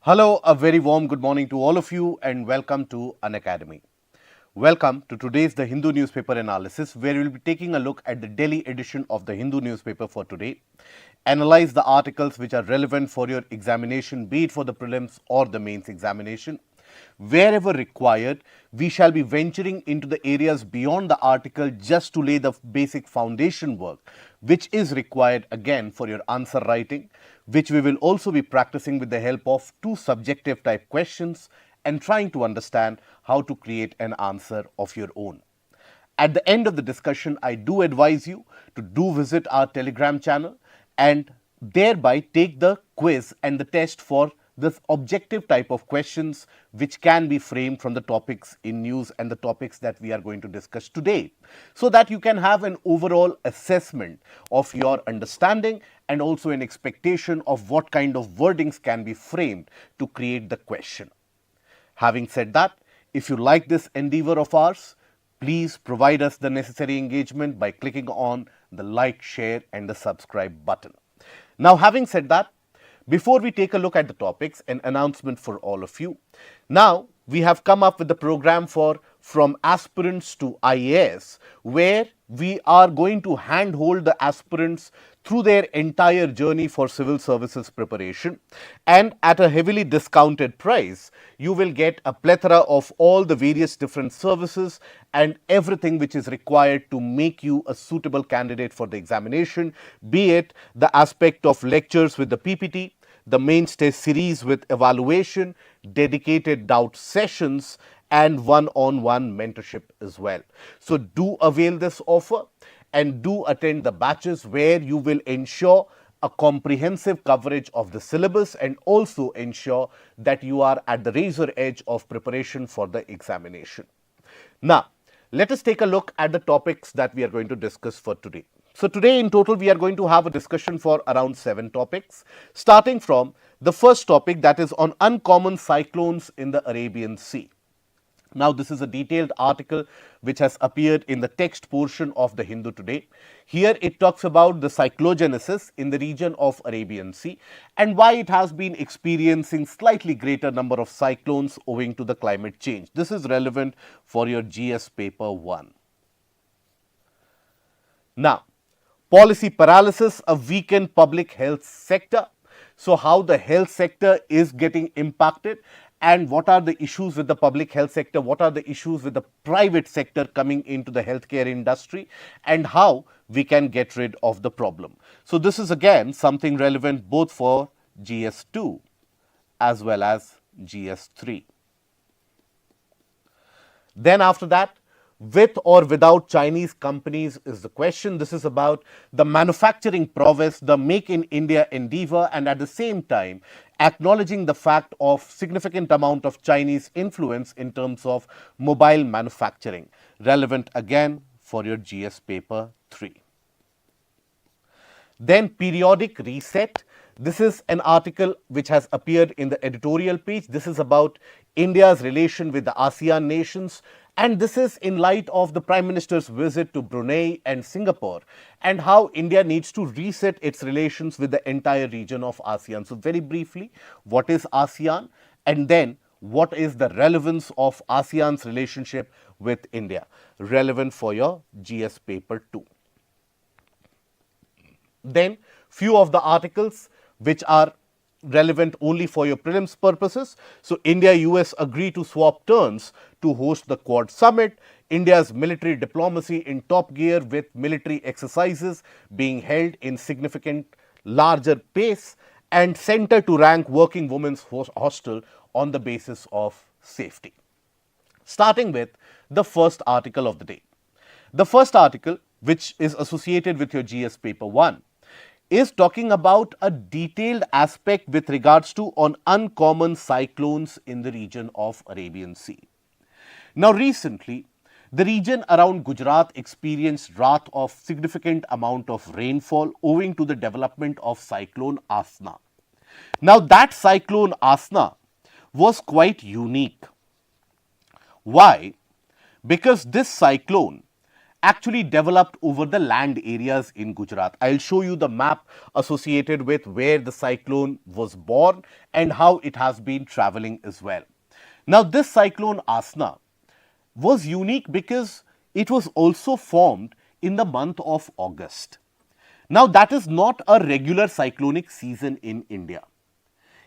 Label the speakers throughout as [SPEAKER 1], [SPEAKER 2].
[SPEAKER 1] Hello, a very warm good morning to all of you and welcome to Unacademy. Welcome to today's The Hindu newspaper analysis, where we'll be taking a look at the Delhi edition of the Hindu newspaper for today, analyze the articles which are relevant for your examination, be it for the prelims or the mains examination. Wherever required, we shall be venturing into the areas beyond the article just to lay the basic foundation work, which is required again for your answer writing, which we will also be practicing with the help of two subjective type questions and trying to understand how to create an answer of your own. At the end of the discussion, I do advise you to do visit our Telegram channel and thereby take the quiz and the test for this objective type of questions which can be framed from the topics in news and the topics that we are going to discuss today, so that you can have an overall assessment of your understanding and also an expectation of what kind of wordings can be framed to create the question. Having said that, if you like this endeavor of ours, please provide us the necessary engagement by clicking on the like, share and the subscribe button. Now, having said that, before we take a look at the topics, an announcement for all of you. Now, we have come up with the program for From Aspirants to IAS, where we are going to handhold the aspirants through their entire journey for civil services preparation, and at a heavily discounted price, you will get a plethora of all the various different services and everything which is required to make you a suitable candidate for the examination, be it the aspect of lectures with the PPT, the mains test series with evaluation, dedicated doubt sessions and one-on-one mentorship as well. So do avail this offer and do attend the batches where you will ensure a comprehensive coverage of the syllabus and also ensure that you are at the razor edge of preparation for the examination. Now, let us take a look at the topics that we are going to discuss for today. So today in total we are going to have a discussion for around 7 topics, starting from the first topic, that is on uncommon cyclones in the Arabian Sea. Now, this is a detailed article which has appeared in the text portion of the Hindu today. Here it talks about the cyclogenesis in the region of Arabian Sea and why it has been experiencing slightly greater number of cyclones owing to the climate change. This is relevant for your GS paper 1. Now, policy paralysis, a weakened public health sector. So, how the health sector is getting impacted and what are the issues with the public health sector, what are the issues with the private sector coming into the healthcare industry and how we can get rid of the problem. So, this is again something relevant both for GS2 as well as GS3. Then after that, with or without Chinese companies is the question. This is about the manufacturing prowess, the Make in India endeavor, and at the same time acknowledging the fact of significant amount of Chinese influence in terms of mobile manufacturing, relevant again for your GS paper 3. Then periodic reset. This is an article which has appeared in the editorial page. This is about India's relation with the ASEAN nations, and this is in light of the Prime Minister's visit to Brunei and Singapore and how India needs to reset its relations with the entire region of ASEAN. So, very briefly, what is ASEAN and then what is the relevance of ASEAN's relationship with India, relevant for your GS paper 2. Then few of the articles which are relevant only for your prelims purposes. So, India-US agree to swap turns to host the Quad Summit, India's military diplomacy in top gear with military exercises being held in significant larger pace, and center to rank working women's hostel on the basis of safety. Starting with the first article of the day. The first article, which is associated with your GS paper 1, is talking about a detailed aspect with regards to on uncommon cyclones in the region of Arabian Sea. Now, recently, the region around Gujarat experienced drought of significant amount of rainfall owing to the development of cyclone Asna. Now, that cyclone Asna was quite unique. Why? Because this cyclone actually developed over the land areas in Gujarat. I'll show you the map associated with where the cyclone was born and how it has been traveling as well. Now, this cyclone Asna was unique because it was also formed in the month of August. Now, that is not a regular cyclonic season in India.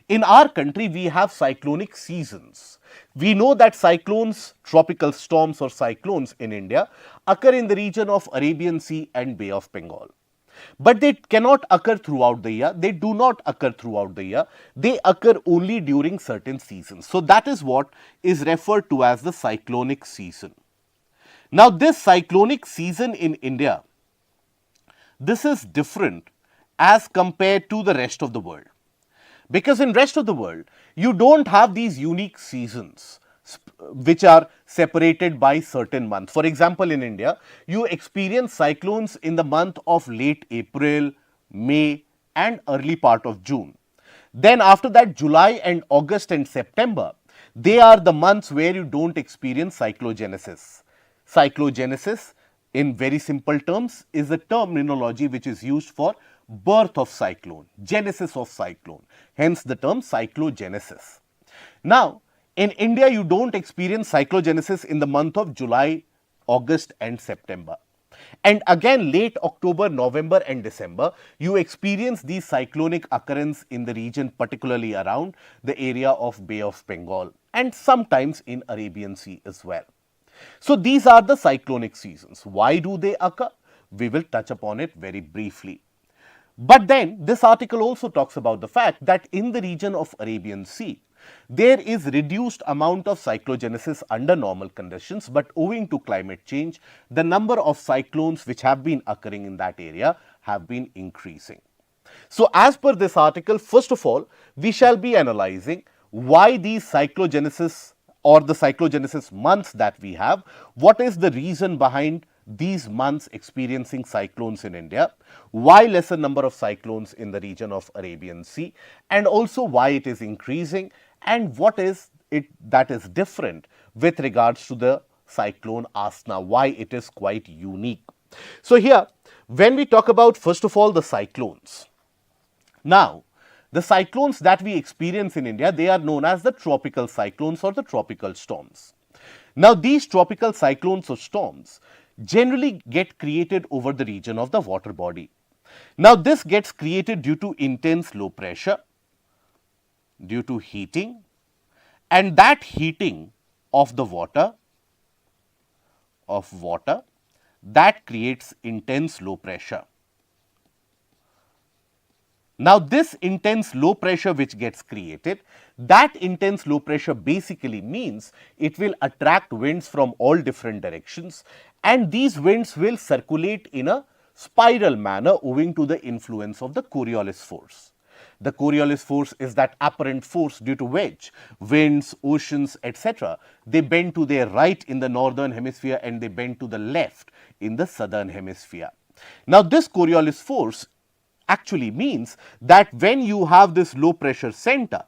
[SPEAKER 1] In our country, we have cyclonic seasons. We know that cyclones, tropical storms or cyclones in India occur in the region of Arabian Sea and Bay of Bengal. But they cannot occur throughout the year. They do not occur throughout the year. They occur only during certain seasons. So, that is what is referred to as the cyclonic season. Now, this cyclonic season in India, this is different as compared to the rest of the world. Because in rest of the world, you don't have these unique seasons which are separated by certain months. For example, in India, you experience cyclones in the month of late April, May and early part of June. Then after that, July and August and September, they are the months where you don't experience cyclogenesis. Cyclogenesis, in very simple terms, is a terminology which is used for birth of cyclone, genesis of cyclone, hence the term cyclogenesis. Now, in India, you don't experience cyclogenesis in the month of July, August and September. And again, late October, November and December, you experience these cyclonic occurrence in the region, particularly around the area of Bay of Bengal and sometimes in Arabian Sea as well. So, these are the cyclonic seasons. Why do they occur? We will touch upon it very briefly. But then this article also talks about the fact that in the region of Arabian Sea, there is reduced amount of cyclogenesis under normal conditions, but owing to climate change, the number of cyclones which have been occurring in that area have been increasing. So, as per this article, first of all, we shall be analyzing why these cyclogenesis or the cyclogenesis months that we have, what is the reason behind these months experiencing cyclones in India, why lesser number of cyclones in the region of Arabian Sea, and also why it is increasing and what is it that is different with regards to the cyclone Asna, why it is quite unique. So, here when we talk about first of all the cyclones, now the cyclones that we experience in India, they are known as the tropical cyclones or the tropical storms. Now, these tropical cyclones or storms generally get created over the region of the water body. Now, this gets created due to intense low pressure, due to heating, and that heating of the water that creates intense low pressure. Now, this intense low pressure which gets created, that intense low pressure basically means it will attract winds from all different directions and these winds will circulate in a spiral manner owing to the influence of the Coriolis force. The Coriolis force is that apparent force due to which winds, oceans, etc., they bend to their right in the northern hemisphere and they bend to the left in the southern hemisphere. Now, this Coriolis force actually means that when you have this low pressure center,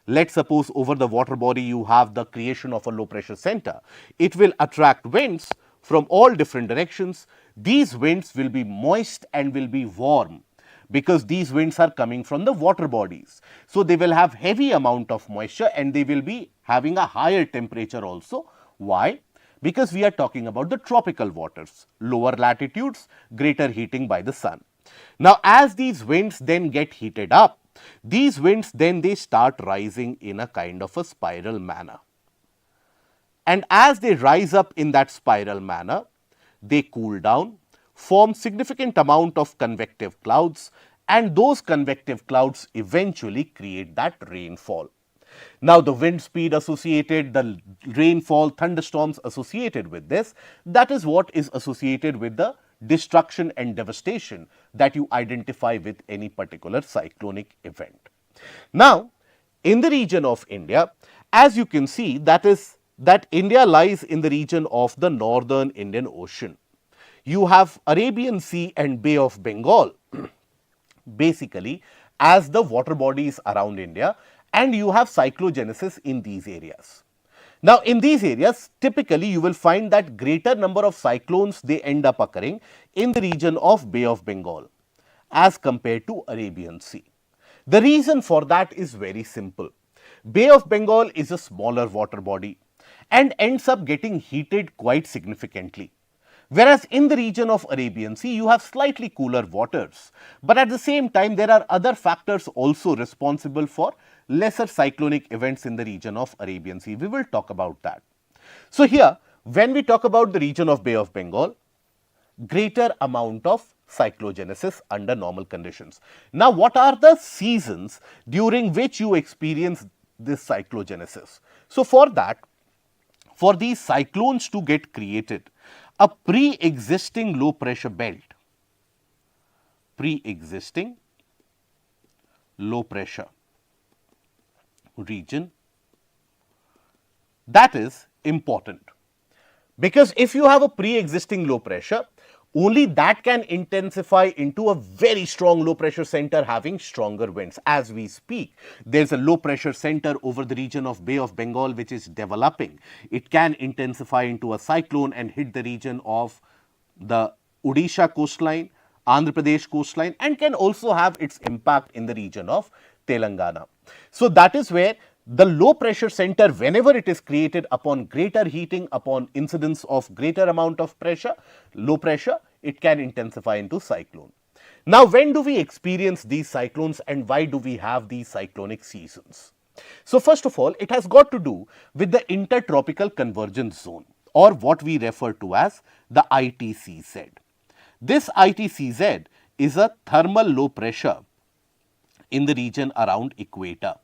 [SPEAKER 1] let us suppose over the water body you have the creation of a low pressure center, it will attract winds from all different directions. These winds will be moist and will be warm because these winds are coming from the water bodies. So, they will have heavy amount of moisture and they will be having a higher temperature also. Why? Because we are talking about the tropical waters, lower latitudes, greater heating by the sun. Now, as these winds then get heated up, these winds then they start rising in a kind of a spiral manner. And as they rise up in that spiral manner, they cool down, form significant amount of convective clouds and those convective clouds eventually create that rainfall. Now, the wind speed associated, the rainfall, thunderstorms associated with this, that is what is associated with the destruction and devastation that you identify with any particular cyclonic event. Now, in the region of India, as you can see, that India lies in the region of the northern Indian Ocean. You have Arabian Sea and Bay of Bengal basically as the water bodies around India and you have cyclogenesis in these areas. Now, in these areas, typically you will find that greater number of cyclones, they end up occurring in the region of Bay of Bengal as compared to Arabian Sea. The reason for that is very simple. Bay of Bengal is a smaller water body and ends up getting heated quite significantly. Whereas in the region of Arabian Sea, you have slightly cooler waters, but at the same time, there are other factors also responsible for lesser cyclonic events in the region of Arabian Sea. We will talk about that. So here, when we talk about the region of Bay of Bengal, greater amount of cyclogenesis under normal conditions. Now, what are the seasons during which you experience this cyclogenesis? So, for that, for these cyclones to get created, a pre-existing low pressure belt, pre-existing low pressure region, that is important. Because if you have a pre-existing low pressure, only that can intensify into a very strong low pressure center having stronger winds. As we speak, there is a low pressure center over the region of Bay of Bengal which is developing. It can intensify into a cyclone and hit the region of the Odisha coastline, Andhra Pradesh coastline, and can also have its impact in the region of Telangana. So, that is where the low pressure center, whenever it is created upon greater heating, upon incidence of greater amount of pressure, low pressure, it can intensify into cyclone. Now, when do we experience these cyclones and why do we have these cyclonic seasons? So, first of all, it has got to do with the intertropical convergence zone, or what we refer to as the ITCZ. This ITCZ is a thermal low pressure in the region around equator,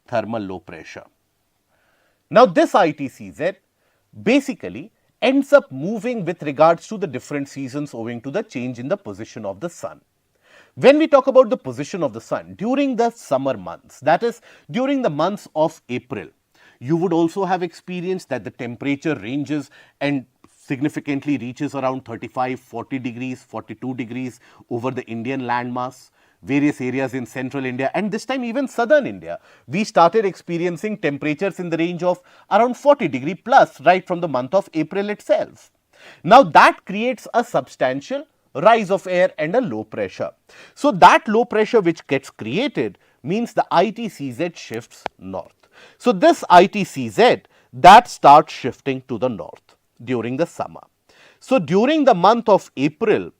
[SPEAKER 1] thermal low pressure. Now, this ITCZ basically ends up moving with regards to the different seasons owing to the change in the position of the sun. When we talk about the position of the sun during the summer months, that is during the months of April, you would also have experienced that the temperature ranges and significantly reaches around 35, 40 degrees, 42 degrees over the Indian landmass. Various areas in central India and this time even southern India, we started experiencing temperatures in the range of around 40 degree plus right from the month of April itself. Now, that creates a substantial rise of air and a low pressure. So, that low pressure which gets created means the ITCZ shifts north. So, this ITCZ that starts shifting to the north during the summer. So, during the month of April,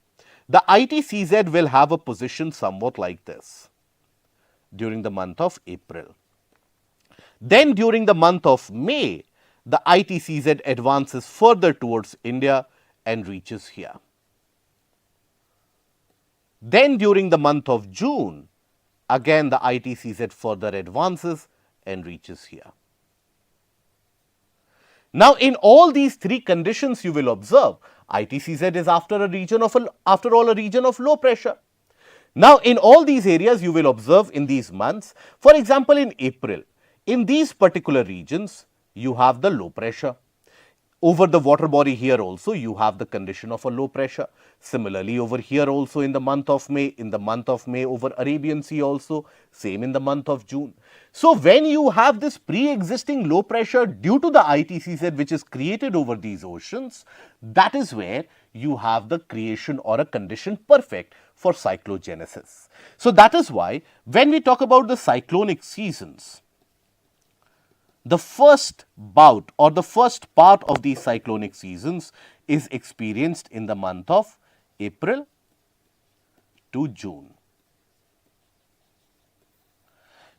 [SPEAKER 1] the ITCZ will have a position somewhat like this during the month of April. Then during the month of May, the ITCZ advances further towards India and reaches here. Then during the month of June, again the ITCZ further advances and reaches here. Now, in all these three conditions you will observe, ITCZ is after all a region of low pressure. Now, in all these areas you will observe in these months, for example, in April, in these particular regions you have the low pressure. Over the water body here also you have the condition of a low pressure. Similarly, over here also in the month of May, over Arabian Sea also, same in the month of June. So, when you have this pre-existing low pressure due to the ITCZ which is created over these oceans, that is where you have the creation or a condition perfect for cyclogenesis. So, that is why when we talk about the cyclonic seasons, the first bout or the first part of these cyclonic seasons is experienced in the month of April to June.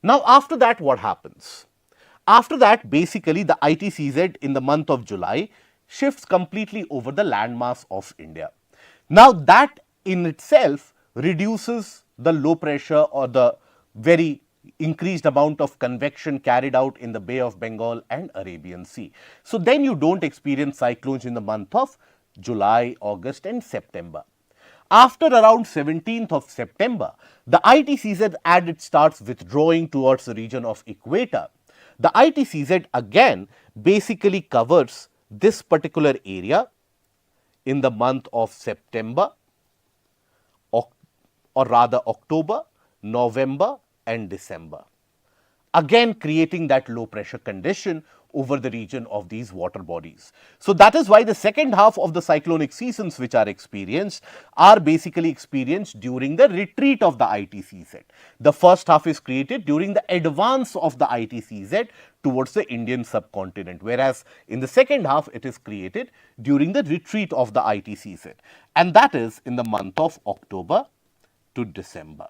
[SPEAKER 1] Now, after that what happens? After that, basically the ITCZ in the month of July shifts completely over the landmass of India. Now, that in itself reduces the low pressure or the very increased amount of convection carried out in the Bay of Bengal and Arabian Sea. So, then you do not experience cyclones in the month of July, August and September. After around 17th of September, the ITCZ as it starts withdrawing towards the region of equator, the ITCZ again basically covers this particular area in the month of September or rather October, November and December. again creating that low pressure condition over the region of these water bodies. So that is why the second half of the cyclonic seasons which are experienced are basically experienced during the retreat of the ITCZ. The first half is created during the advance of the ITCZ towards the Indian subcontinent, whereas in the second half it is created during the retreat of the ITCZ, and that is in the month of October to December.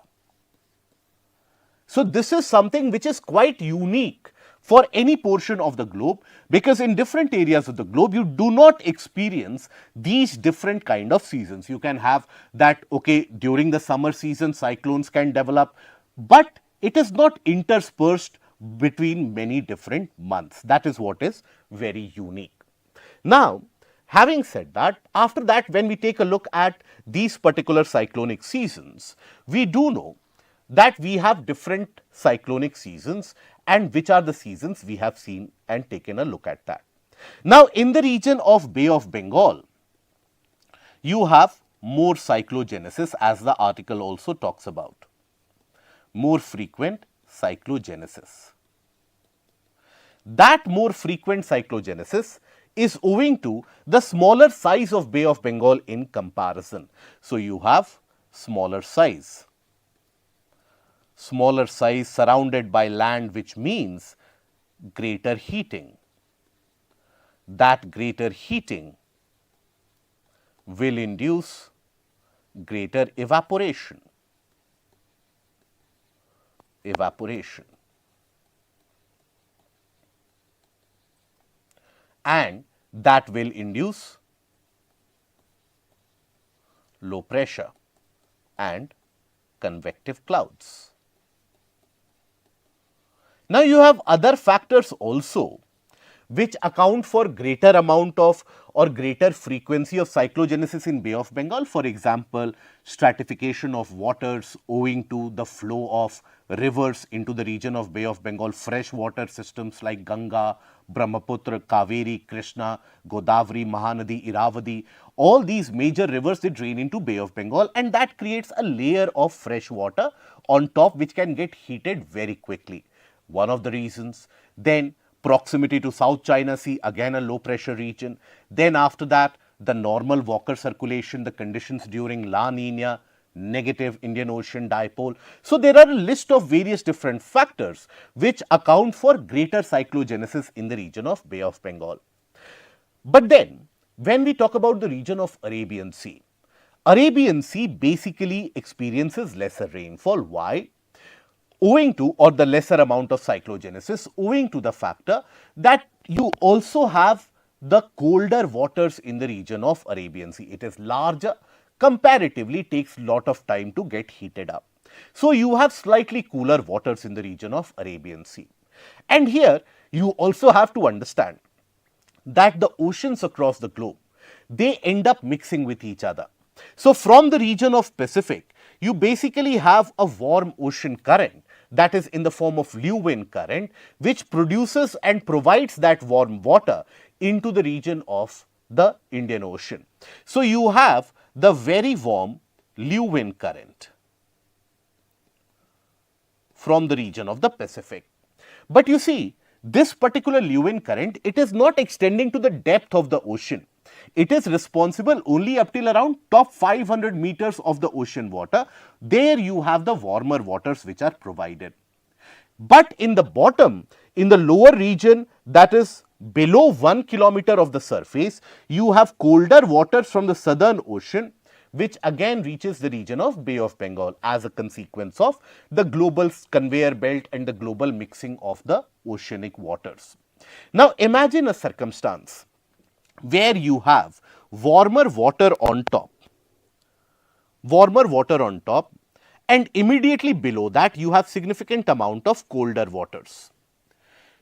[SPEAKER 1] So this is something which is quite unique for any portion of the globe, because in different areas of the globe you do not experience these different kind of seasons. You can have that, okay, during the summer season cyclones can develop, but it is not interspersed between many different months. That is what is very unique. Now, having said that, after that, when we take a look at these particular cyclonic seasons, we do know that we have different cyclonic seasons, and which are the seasons we have seen and taken a look at that. Now, in the region of Bay of Bengal, you have more cyclogenesis, as the article also talks about, more frequent cyclogenesis. That more frequent cyclogenesis is owing to the smaller size of Bay of Bengal in comparison. So, you have smaller size surrounded by land, which means greater heating. That greater heating will induce greater evaporation. And that will induce low pressure and convective clouds. Now, you have other factors also which account for greater amount of or greater frequency of cyclogenesis in Bay of Bengal. For example, stratification of waters owing to the flow of rivers into the region of Bay of Bengal, fresh water systems like Ganga, Brahmaputra, Kaveri, Krishna, Godavari, Mahanadi, Iravadi, all these major rivers, they drain into Bay of Bengal, and that creates a layer of fresh water on top which can get heated very quickly. One of the reasons. Then proximity to South China Sea, again a low pressure region. Then after that, the normal Walker circulation, the conditions during La Nina, negative Indian Ocean dipole. So there are a list of various different factors which account for greater cyclogenesis in the region of Bay of Bengal. But then, when we talk about the region of Arabian Sea basically experiences lesser rainfall. Why? Owing to, or the lesser amount of cyclogenesis, owing to the factor that you also have the colder waters in the region of Arabian Sea. It is larger, comparatively takes lot of time to get heated up. So, you have slightly cooler waters in the region of Arabian Sea. And here you also have to understand that the oceans across the globe, they end up mixing with each other. So, from the region of Pacific, you basically have a warm ocean current, that is in the form of Lewin current, which produces and provides that warm water into the region of the Indian Ocean. So, you have the very warm Lewin current from the region of the Pacific. But you see, this particular Lewin current, it is not extending to the depth of the ocean. It is responsible only up till around top 500 meters of the ocean water. There you have the warmer waters which are provided. But in the bottom, in the lower region, that is below 1 kilometer of the surface, you have colder waters from the southern ocean, which again reaches the region of Bay of Bengal as a consequence of the global conveyor belt and the global mixing of the oceanic waters. Now, imagine a circumstance where you have warmer water on top, and immediately below that you have significant amount of colder waters.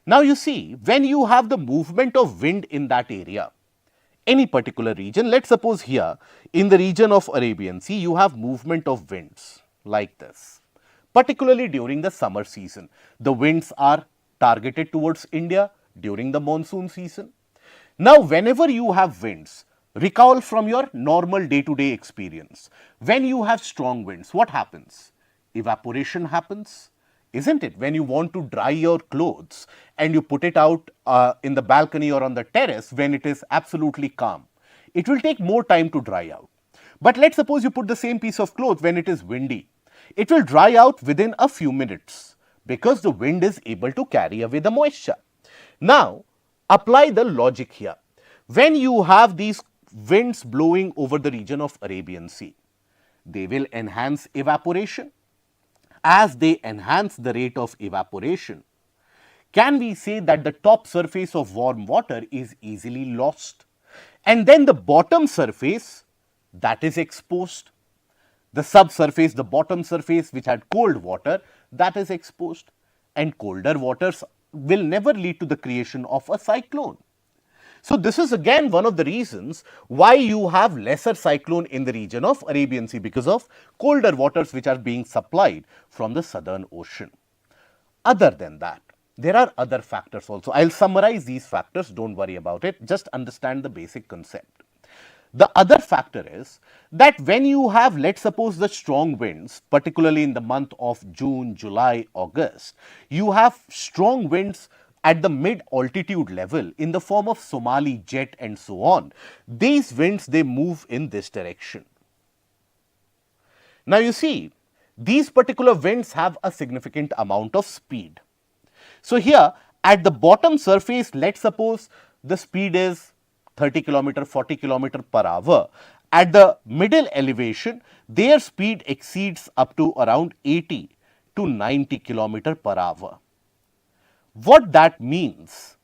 [SPEAKER 1] Now, you see, when you have the movement of wind in that area, any particular region, let us suppose here in the region of Arabian Sea, you have movement of winds like this, particularly during the summer season. The winds are targeted towards India during the monsoon season. Now, whenever you have winds, recall from your normal day-to-day experience, when you have strong winds, what happens? Evaporation happens. isn't it? When you want to dry your clothes and you put it out in the balcony or on the terrace when it is absolutely calm, it will take more time to dry out. But let's suppose you put the same piece of cloth when it is windy. It will dry out within a few minutes because the wind is able to carry away the moisture. Now, apply the logic here. When you have these winds blowing over the region of Arabian Sea, they will enhance evaporation. As they enhance the rate of evaporation, can we say that the top surface of warm water is easily lost? And then the bottom surface, that is exposed. The subsurface, the bottom surface which had cold water, that is exposed. And colder waters will never lead to the creation of a cyclone. So, this is again one of the reasons why you have lesser cyclone in the region of Arabian Sea, because of colder waters which are being supplied from the southern ocean. Other than that, there are other factors also. I will summarize these factors, don't worry about it, just understand the basic concept. The other factor is that when you have, let's suppose, the strong winds, particularly in the month of June, July, August, you have strong winds at the mid altitude level in the form of Somali jet and so on. These winds, they move in this direction. Now, you see, these particular winds have a significant amount of speed. So, here at the bottom surface, let's suppose the speed is 30 km, 40 km per hour. At the middle elevation, their speed exceeds up to around 80 to 90 km per hour. What that means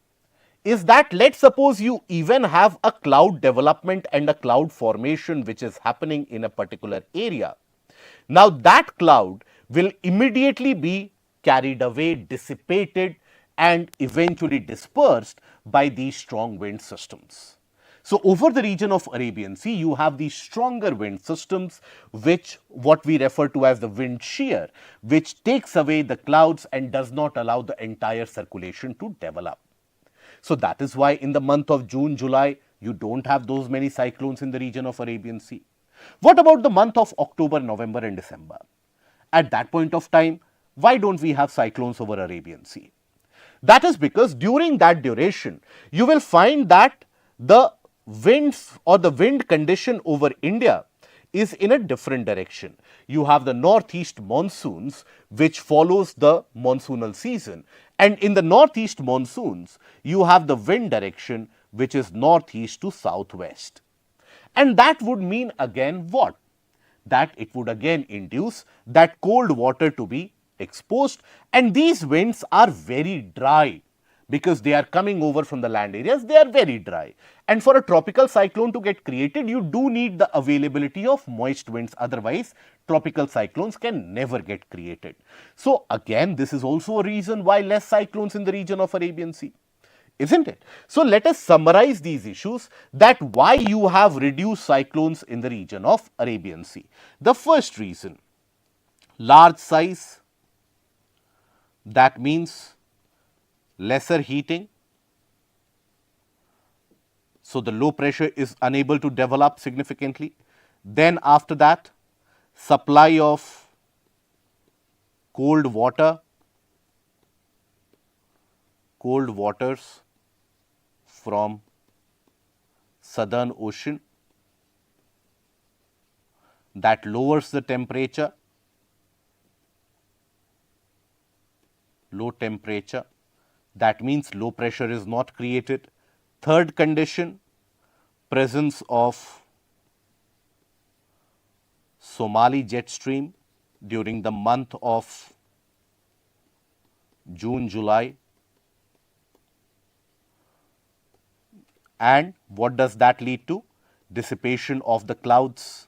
[SPEAKER 1] is that, let's suppose you even have a cloud development and a cloud formation which is happening in a particular area. Now, that cloud will immediately be carried away, dissipated and eventually dispersed by these strong wind systems. So, over the region of Arabian Sea, you have these stronger wind systems, which what we refer to as the wind shear, which takes away the clouds and does not allow the entire circulation to develop. So, that is why in the month of June, July, you don't have those many cyclones in the region of Arabian Sea. What about the month of October, November and December? At that point of time, why don't we have cyclones over Arabian Sea? That is because during that duration, you will find that the winds or the wind condition over India is in a different direction. You have the northeast monsoons which follows the monsoonal season, and in the northeast monsoons you have the wind direction which is northeast to southwest. And that would mean again what? That it would again induce that cold water to be exposed, and these winds are very dry because they are coming over from the land areas, they are very dry. And for a tropical cyclone to get created, you do need the availability of moist winds, otherwise tropical cyclones can never get created. So, again this is also a reason why less cyclones in the region of Arabian Sea, isn't it? So, let us summarize these issues, that why you have reduced cyclones in the region of Arabian Sea. The first reason, large size, that means lesser heating. So, the low pressure is unable to develop significantly. Then after that, supply of cold waters from southern ocean, that lowers the temperature, low temperature, that means low pressure is not created. Third condition, presence of Somali jet stream during the month of June, July. And what does that lead to? Dissipation of the clouds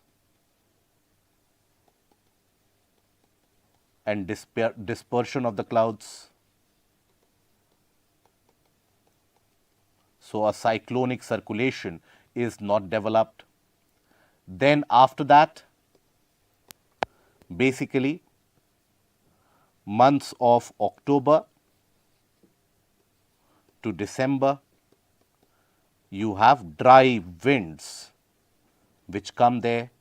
[SPEAKER 1] and dispersion of the clouds. So, a cyclonic circulation is not developed. Then after that, basically months of October to December, you have dry winds which come there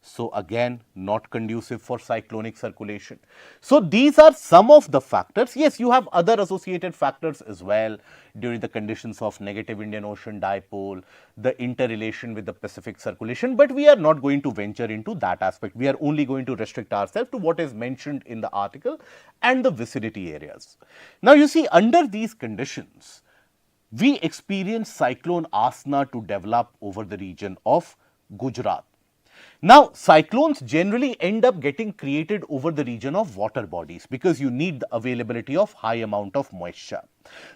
[SPEAKER 1] So again, not conducive for cyclonic circulation. So these are some of the factors. Yes, you have other associated factors as well during the conditions of negative Indian Ocean dipole, the interrelation with the Pacific circulation, but we are not going to venture into that aspect. We are only going to restrict ourselves to what is mentioned in the article and the vicinity areas. Now you see, under these conditions, we experience cyclone Asna to develop over the region of Gujarat. Now, cyclones generally end up getting created over the region of water bodies because you need the availability of high amount of moisture.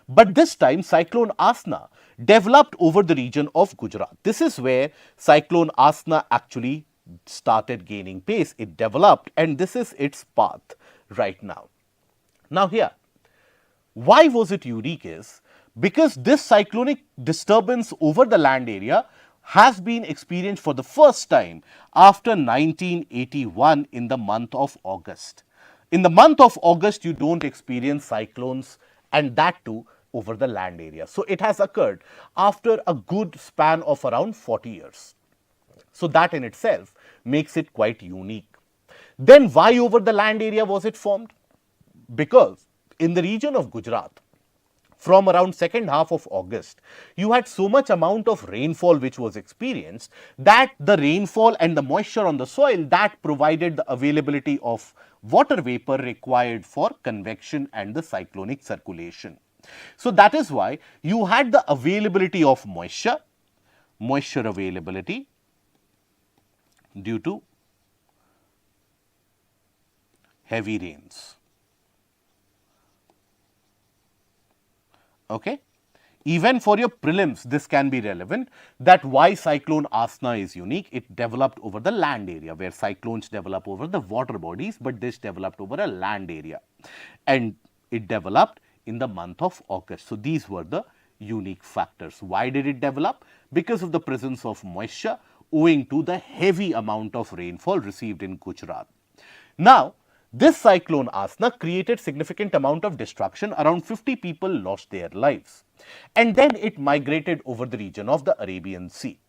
[SPEAKER 1] But this time, cyclone Asna developed over the region of Gujarat. This is where cyclone Asna actually started gaining pace. It developed, and this is its path right now. Now here, why was it unique is because this cyclonic disturbance over the land area has been experienced for the first time after 1981 in the month of August. In the month of August, you don't experience cyclones, and that too over the land area. So it has occurred after a good span of around 40 years. So that in itself makes it quite unique. Then why over the land area was it formed? Because in the region of Gujarat, from around second half of August, you had so much amount of rainfall which was experienced that the rainfall and the moisture on the soil that provided the availability of water vapor required for convection and the cyclonic circulation. So that is why you had the availability of moisture availability due to heavy rains. Okay. Even for your prelims, this can be relevant, that why cyclone Asna is unique. It developed over the land area, where cyclones develop over the water bodies, but this developed over a land area, and it developed in the month of August. So these were the unique factors. Why did it develop? Because of the presence of moisture owing to the heavy amount of rainfall received in Gujarat. Now, this cyclone Asna created significant amount of destruction. Around 50 people lost their lives, and then it migrated over the region of the Arabian Sea.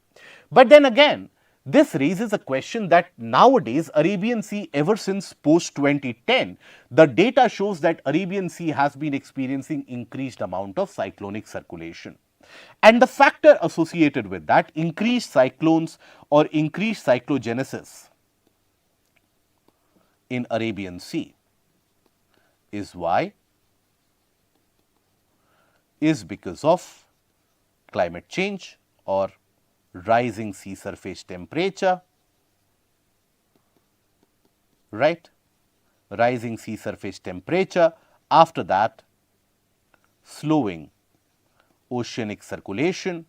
[SPEAKER 1] But then again, this raises a question that nowadays Arabian Sea, ever since post 2010, the data shows that Arabian Sea has been experiencing increased amount of cyclonic circulation. And the factor associated with that, increased cyclones or increased cyclogenesis in Arabian Sea, is why? Is because of climate change or rising sea surface temperature, right? Rising sea surface temperature, after that slowing oceanic circulation.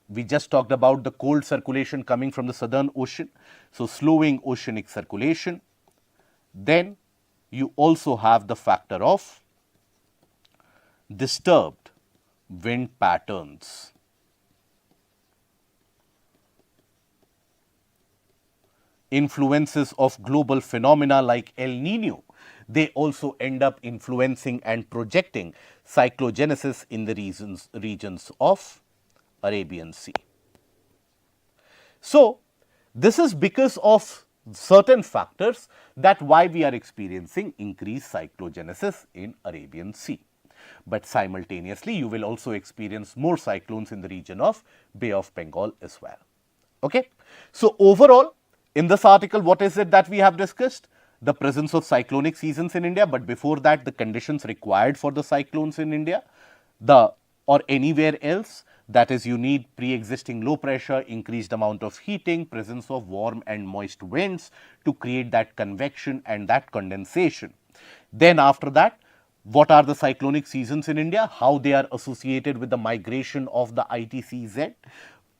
[SPEAKER 1] We just talked about the cold circulation coming from the southern ocean. So, slowing oceanic circulation. Then you also have the factor of disturbed wind patterns. Influences of global phenomena like El Nino, they also end up influencing and projecting cyclogenesis in the regions of Arabian Sea. So, this is because of certain factors that why we are experiencing increased cyclogenesis in Arabian Sea. But simultaneously, you will also experience more cyclones in the region of Bay of Bengal as well. Okay? So, overall, in this article, what is it that we have discussed? The presence of cyclonic seasons in India, but before that, the conditions required for the cyclones in India, or anywhere else. That is, you need pre-existing low pressure, increased amount of heating, presence of warm and moist winds to create that convection and that condensation. Then after that, what are the cyclonic seasons in India? How they are associated with the migration of the ITCZ.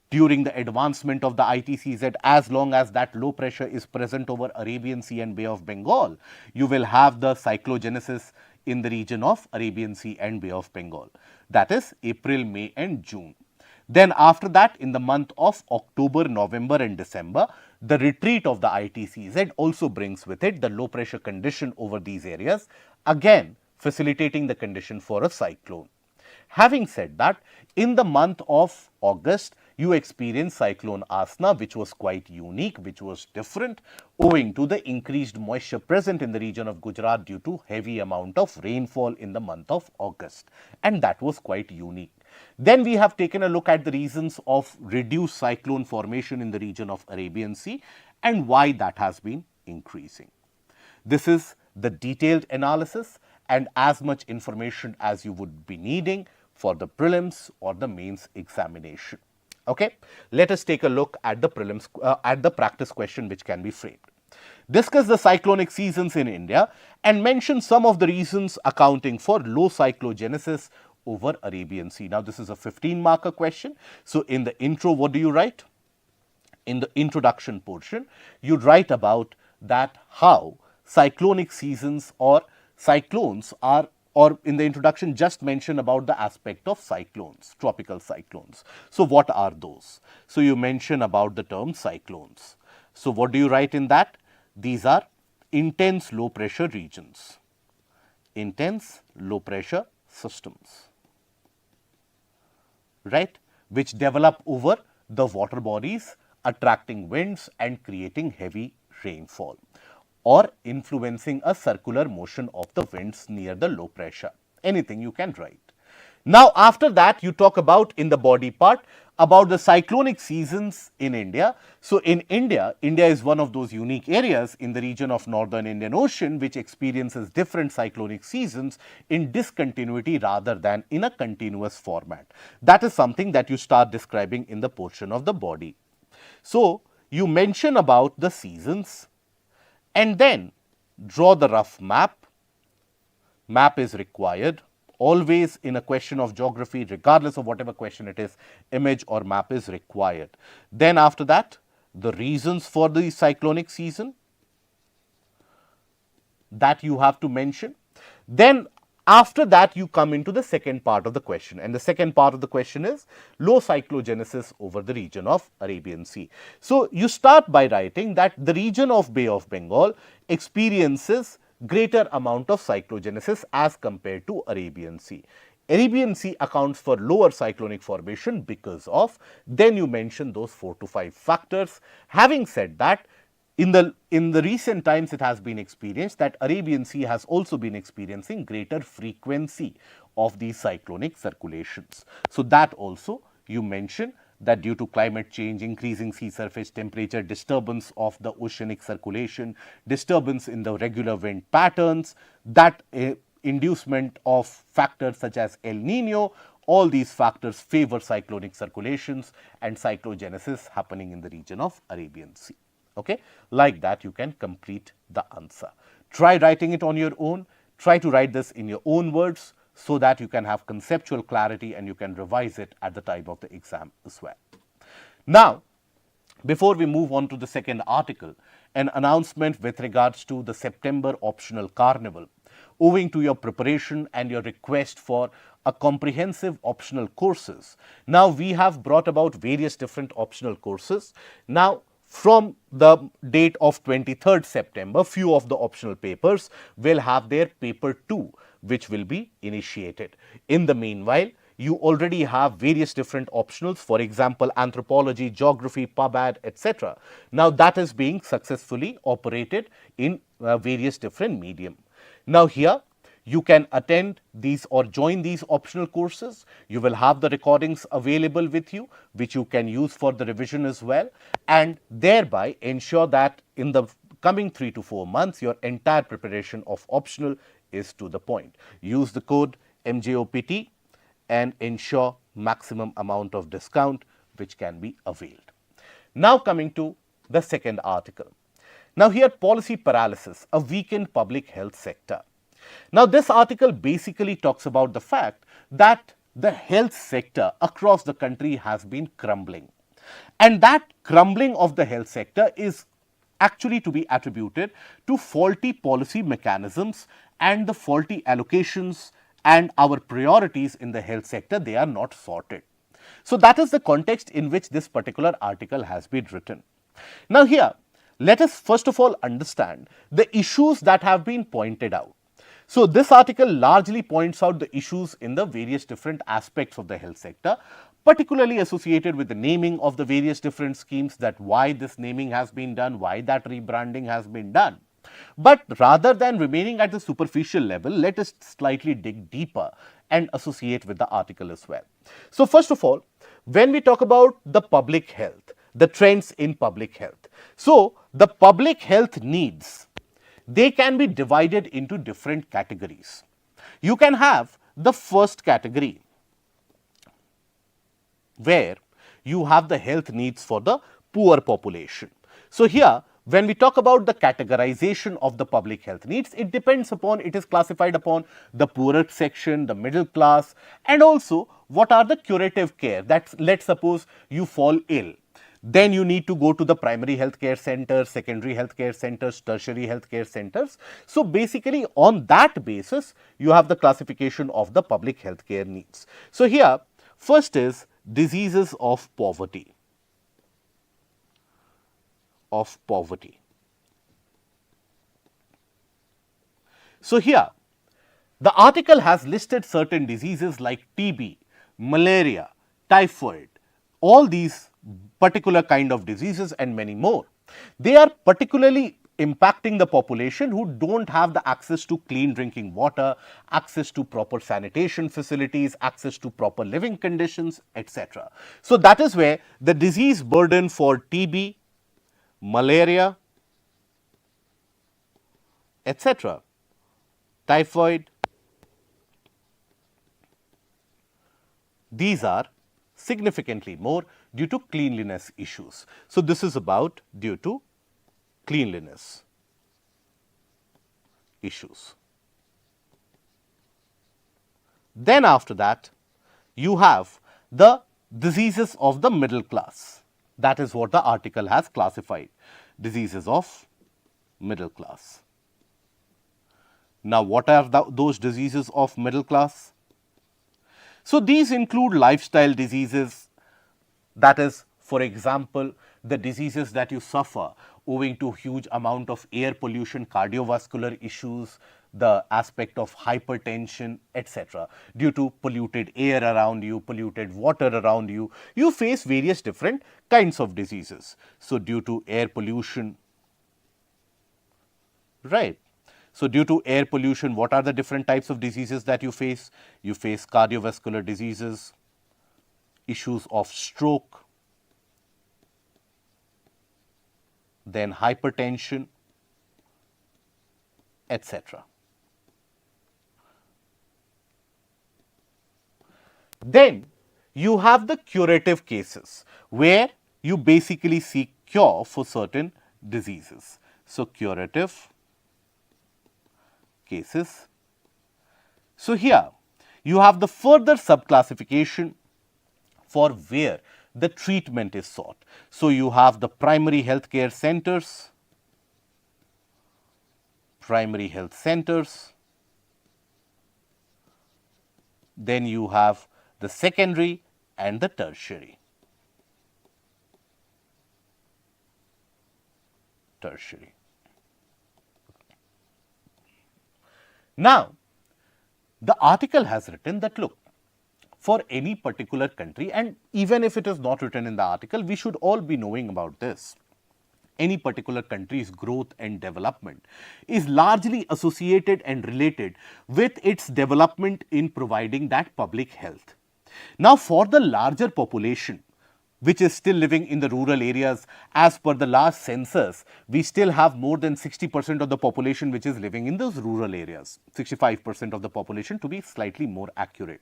[SPEAKER 1] During the advancement of the ITCZ, as long as that low pressure is present over Arabian Sea and Bay of Bengal, you will have the cyclogenesis in the region of Arabian Sea and Bay of Bengal. That is April, May and June. Then after that, in the month of October, November and December, the retreat of the ITCZ also brings with it the low pressure condition over these areas, again facilitating the condition for a cyclone. Having said that, in the month of August, you experienced cyclone Asna, which was quite unique, which was different, owing to the increased moisture present in the region of Gujarat due to heavy amount of rainfall in the month of August, and that was quite unique. Then we have taken a look at the reasons of reduced cyclone formation in the region of Arabian Sea and why that has been increasing. This is the detailed analysis and as much information as you would be needing for the prelims or the mains examination. Okay, let us take a look at the prelims at the practice question which can be framed. Discuss the cyclonic seasons in India and mention some of the reasons accounting for low cyclogenesis over Arabian Sea. Now, this is a 15-marker question. So, in the intro, what do you write? In the introduction portion, you write about that how cyclonic seasons or cyclones are, or in the introduction just mention about the aspect of cyclones, tropical cyclones. So, what are those? So, you mention about the term cyclones. So, what do you write in that? These are intense low pressure regions, intense low pressure systems, right, which develop over the water bodies, attracting winds and creating heavy rainfall or influencing a circular motion of the winds near the low pressure. Anything you can write. Now, after that you talk about in the body part about the cyclonic seasons in India. So, in India, India is one of those unique areas in the region of northern Indian Ocean which experiences different cyclonic seasons in discontinuity rather than in a continuous format. That is something that you start describing in the portion of the body. So, you mention about the seasons and then draw the rough map. Map is required. Always in a question of geography, regardless of whatever question it is, image or map is required. Then after that, the reasons for the cyclonic season that you have to mention. Then after that, you come into the second part of the question, and the second part of the question is low cyclogenesis over the region of Arabian Sea. So, you start by writing that the region of Bay of Bengal experiences greater amount of cyclogenesis as compared to Arabian Sea. Arabian Sea accounts for lower cyclonic formation because of, then you mention those 4 to 5 factors. Having said that, in the recent times it has been experienced that Arabian Sea has also been experiencing greater frequency of these cyclonic circulations. So, that also you mention that due to climate change, increasing sea surface temperature, disturbance of the oceanic circulation, disturbance in the regular wind patterns, that inducement of factors such as El Nino, all these factors favor cyclonic circulations and cyclogenesis happening in the region of Arabian Sea. Okay? Like that you can complete the answer. Try writing it on your own, try to write this in your own words so that you can have conceptual clarity and you can revise it at the time of the exam as well. Now, before we move on to the second article, an announcement with regards to the September optional carnival. Owing to your preparation and your request for a comprehensive optional courses, now we have brought about various different optional courses. Now, from the date of 23rd September, few of the optional papers will have their paper 2, which will be initiated. In the meanwhile, you already have various different optionals, for example, anthropology, geography, pub-ad, etc. Now, that is being successfully operated in various different medium. Now, here you can attend these or join these optional courses. You will have the recordings available with you, which you can use for the revision as well, and thereby ensure that in the coming 3 to 4 months, your entire preparation of optional is to the point. Use the code MJOPT and ensure maximum amount of discount which can be availed. Now, coming to the second article. Now, here policy paralysis, a weakened public health sector. Now, this article basically talks about the fact that the health sector across the country has been crumbling, and that crumbling of the health sector is actually to be attributed to faulty policy mechanisms and the faulty allocations, and our priorities in the health sector, they are not sorted. So, that is the context in which this particular article has been written. Now, here let us first of all understand the issues that have been pointed out. So, this article largely points out the issues in the various different aspects of the health sector. particularly associated with the naming of the various different schemes, that why this naming has been done, why that rebranding has been done. But rather than remaining at the superficial level, let us slightly dig deeper and associate with the article as well. So, first of all, when we talk about the public health, the trends in public health. So, the public health needs, they can be divided into different categories. You can have the first category, where you have the health needs for the poor population. So, here when we talk about the categorization of the public health needs, it depends upon, it is classified upon the poorer section, the middle class, and also what are the curative care. That, let's suppose you fall ill, then you need to go to the primary healthcare centers, secondary healthcare centers, tertiary healthcare centers. So, basically on that basis, you have the classification of the public healthcare needs. So, here first is diseases of poverty. So, here the article has listed certain diseases like TB, malaria, typhoid, all these particular kind of diseases and many more. They are particularly impacting the population who don't have the access to clean drinking water, access to proper sanitation facilities, access to proper living conditions, etc. So, that is where the disease burden for TB, malaria, etc., typhoid, these are significantly more due to cleanliness issues. So, this is about due to cleanliness issues. Then after that, you have the diseases of the middle class. That is what the article has classified, diseases of middle class. Now, what are those diseases of middle class? So, these include lifestyle diseases, that is, for example, the diseases that you suffer owing to huge amount of air pollution, cardiovascular issues, the aspect of hypertension, etc. Due to polluted air around you, polluted water around you, you face various different kinds of diseases. So, due to air pollution, right. So, due to air pollution, what are the different types of diseases that you face? You face cardiovascular diseases, issues of stroke, then hypertension, etc. Then you have the curative cases, where you basically seek cure for certain diseases. So, curative cases. So, here you have the further subclassification for where the treatment is sought. So, you have the primary healthcare centers, primary health centers, then you have the secondary and the tertiary. Now, the article has written that, look, for any particular country, and even if it is not written in the article, we should all be knowing about this. Any particular country's growth and development is largely associated and related with its development in providing that public health. Now, for the larger population, which is still living in the rural areas, as per the last census, we still have more than 60% of the population which is living in those rural areas, 65% of the population to be slightly more accurate.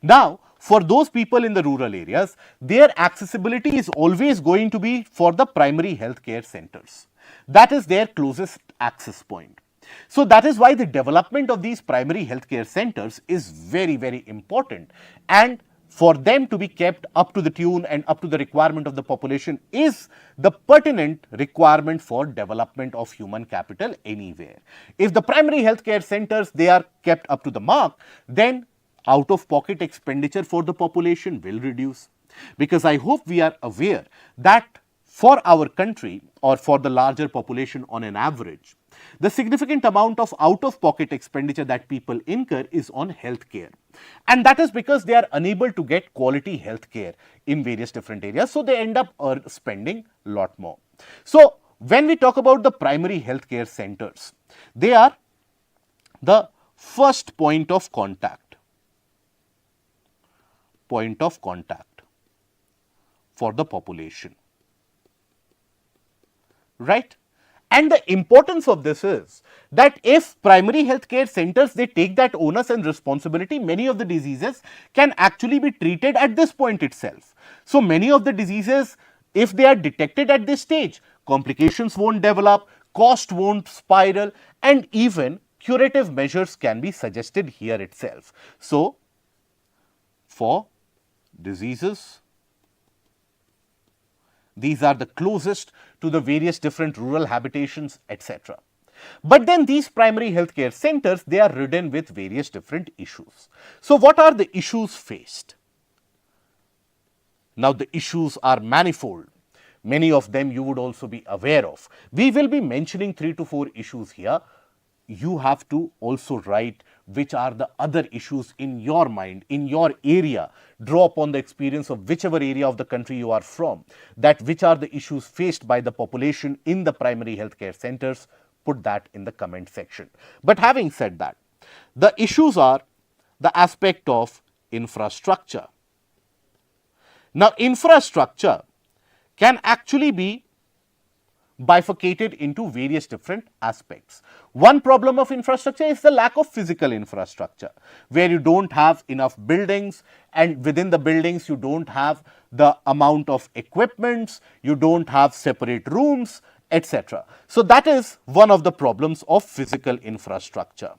[SPEAKER 1] Now, for those people in the rural areas, their accessibility is always going to be for the primary healthcare centers. That is their closest access point. So, that is why the development of these primary healthcare centers is very, very important, and for them to be kept up to the tune and up to the requirement of the population is the pertinent requirement for development of human capital anywhere. If the primary healthcare centers, they are kept up to the mark, then out of pocket expenditure for the population will reduce. Because I hope we are aware that for our country, or for the larger population on an average, the significant amount of out-of-pocket expenditure that people incur is on healthcare. And that is because they are unable to get quality healthcare in various different areas. So, they end up spending a lot more. So, when we talk about the primary healthcare centers, they are the first point of contact for the population, right? And the importance of this is that if primary healthcare centers, they take that onus and responsibility, many of the diseases can actually be treated at this point itself. So, many of the diseases, if they are detected at this stage, complications won't develop, cost won't spiral, and even curative measures can be suggested here itself. So, for diseases, these are the closest to the various different rural habitations, etc. But then these primary healthcare centers, they are ridden with various different issues. So, what are the issues faced? Now, the issues are manifold. Many of them you would also be aware of. We will be mentioning 3 to 4 issues here. You have to also write which are the other issues in your mind, in your area. Draw upon the experience of whichever area of the country you are from, that which are the issues faced by the population in the primary healthcare centers. Put that in the comment section. But having said that, the issues are the aspect of infrastructure. Now, infrastructure can actually be bifurcated into various different aspects. One problem of infrastructure is the lack of physical infrastructure, where you don't have enough buildings, and within the buildings you don't have the amount of equipments, you don't have separate rooms, etc. So, that is one of the problems of physical infrastructure.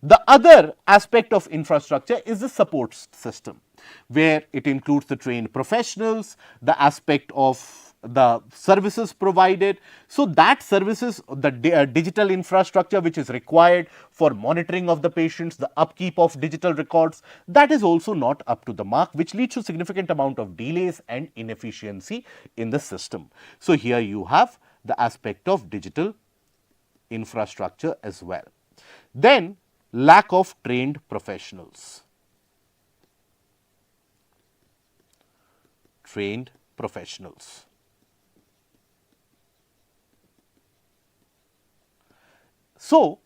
[SPEAKER 1] The other aspect of infrastructure is the support system, where it includes the trained professionals, the aspect of the services provided. So, that services, the digital infrastructure which is required for monitoring of the patients, the upkeep of digital records, that is also not up to the mark, which leads to significant amount of delays and inefficiency in the system. So, here you have the aspect of digital infrastructure as well. Then, lack of trained professionals. Trained professionals. So,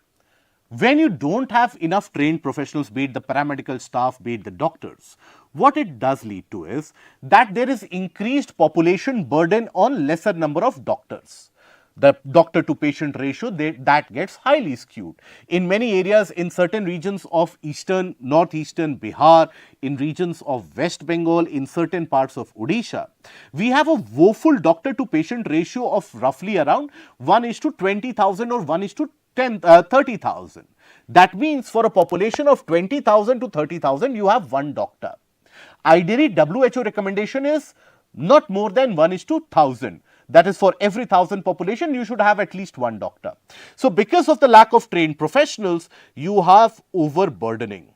[SPEAKER 1] when you don't have enough trained professionals, be it the paramedical staff, be it the doctors, what it does lead to is that there is increased population burden on lesser number of doctors. The doctor to patient ratio, that gets highly skewed. In many areas, in certain regions of eastern, northeastern Bihar, in regions of West Bengal, in certain parts of Odisha, we have a woeful doctor to patient ratio of roughly around 1:20,000 or 1:30,000. That means for a population of 20,000 to 30,000, you have one doctor. Ideally, WHO recommendation is not more than 1:1000. That is, for every 1000 population, you should have at least one doctor. So, because of the lack of trained professionals, you have overburdening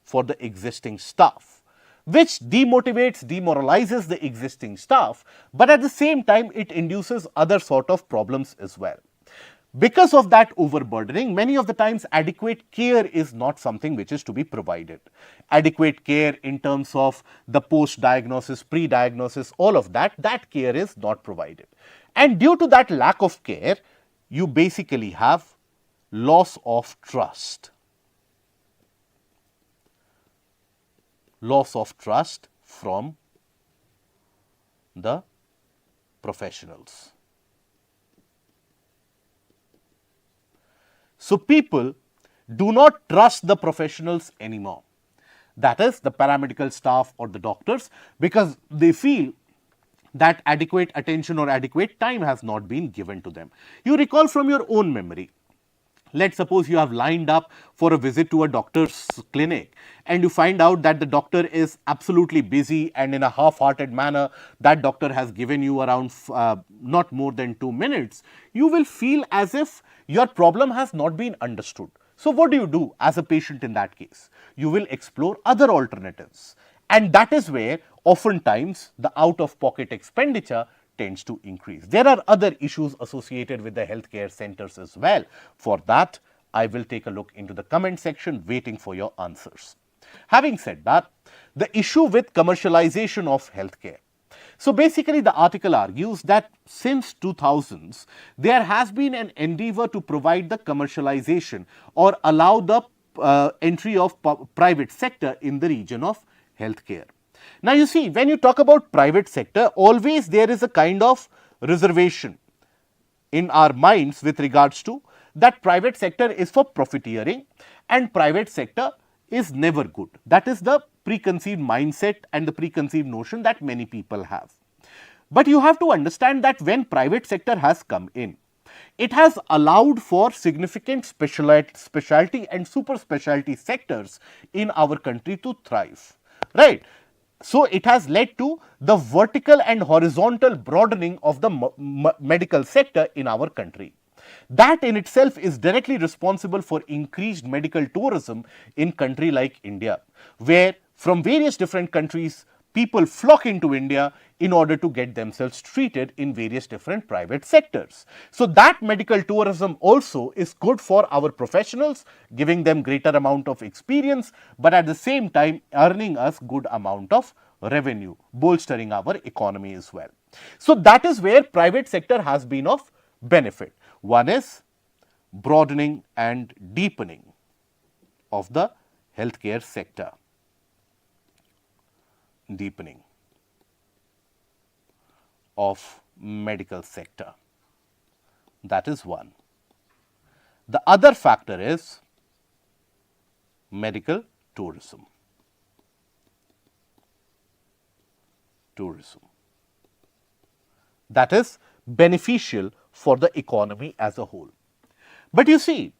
[SPEAKER 1] for the existing staff, which demotivates, demoralizes the existing staff, but at the same time, it induces other sort of problems as well. Because of that overburdening, many of the times adequate care is not something which is to be provided. Adequate care in terms of the post-diagnosis, pre-diagnosis, all of that, that care is not provided. And due to that lack of care, you basically have loss of trust. Loss of trust from the professionals. So, people do not trust the professionals anymore, that is the paramedical staff or the doctors, because they feel that adequate attention or adequate time has not been given to them. You recall from your own memory, let's suppose you have lined up for a visit to a doctor's clinic and you find out that the doctor is absolutely busy, and in a half-hearted manner that doctor has given you around not more than 2 minutes. You will feel as if your problem has not been understood. So, what do you do as a patient in that case? You will explore other alternatives, And that is where oftentimes the out-of-pocket expenditure tends to increase. There are other issues associated with the healthcare centers as well. For that, I will take a look into the comment section waiting for your answers. Having said that, the issue with commercialization of healthcare. So basically the article argues that since 2000s, there has been an endeavor to provide the commercialization or allow the entry of private sector in the region of healthcare. Now you see, when you talk about private sector, always there is a kind of reservation in our minds with regards to that private sector is for profiteering and private sector is never good. That is the preconceived mindset and the preconceived notion that many people have. But you have to understand that when private sector has come in, it has allowed for significant specialty and super specialty sectors in our country to thrive, right. So, it has led to the vertical and horizontal broadening of the medical sector in our country. That in itself is directly responsible for increased medical tourism in country like India, where from various different countries people flock into India in order to get themselves treated in various different private sectors. So, that medical tourism also is good for our professionals, giving them greater amount of experience, but at the same time earning us good amount of revenue, bolstering our economy as well. So, that is where private sector has been of benefit. One is broadening and deepening of the healthcare sector. Deepening of medical sector, that is one. The other factor is medical tourism. That is beneficial for the economy as a whole. But you see,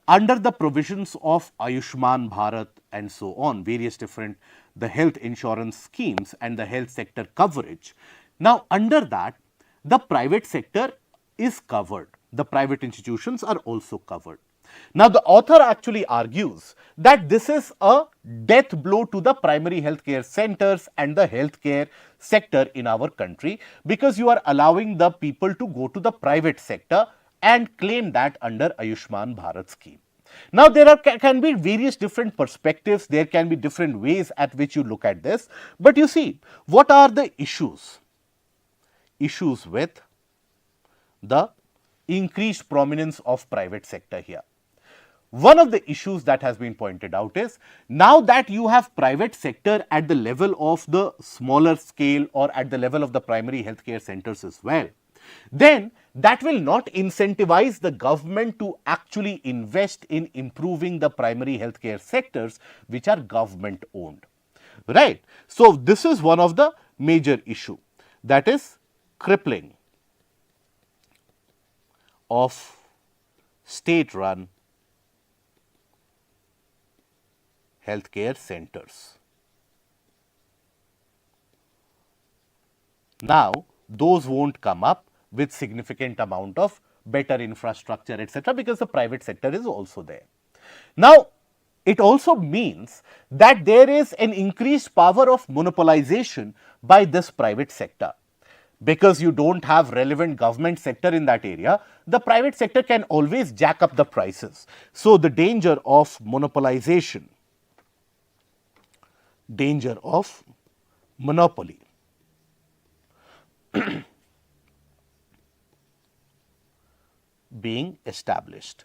[SPEAKER 1] under the provisions of Ayushman Bharat and so on, various different the health insurance schemes and the health sector coverage. Now, under that, the private sector is covered. The private institutions are also covered. Now, the author actually argues that this is a death blow to the primary healthcare centers and the healthcare sector in our country, because you are allowing the people to go to the private sector and claim that under Ayushman Bharat scheme. Now, there can be various different perspectives, there can be different ways at which you look at this, but you see, what are the issues? Issues with the increased prominence of private sector here. One of the issues that has been pointed out is, now that you have private sector at the level of the smaller scale or at the level of the primary healthcare centers as well, then that will not incentivize the government to actually invest in improving the primary healthcare sectors which are government owned, right. So, this is one of the major issue, that is crippling of state run healthcare centers. Now, those won't come up with significant amount of better infrastructure, etc., because the private sector is also there. Now, it also means that there is an increased power of monopolization by this private sector. Because you don't have relevant government sector in that area, the private sector can always jack up the prices. So, the danger of monopolization, danger of monopoly. Being established.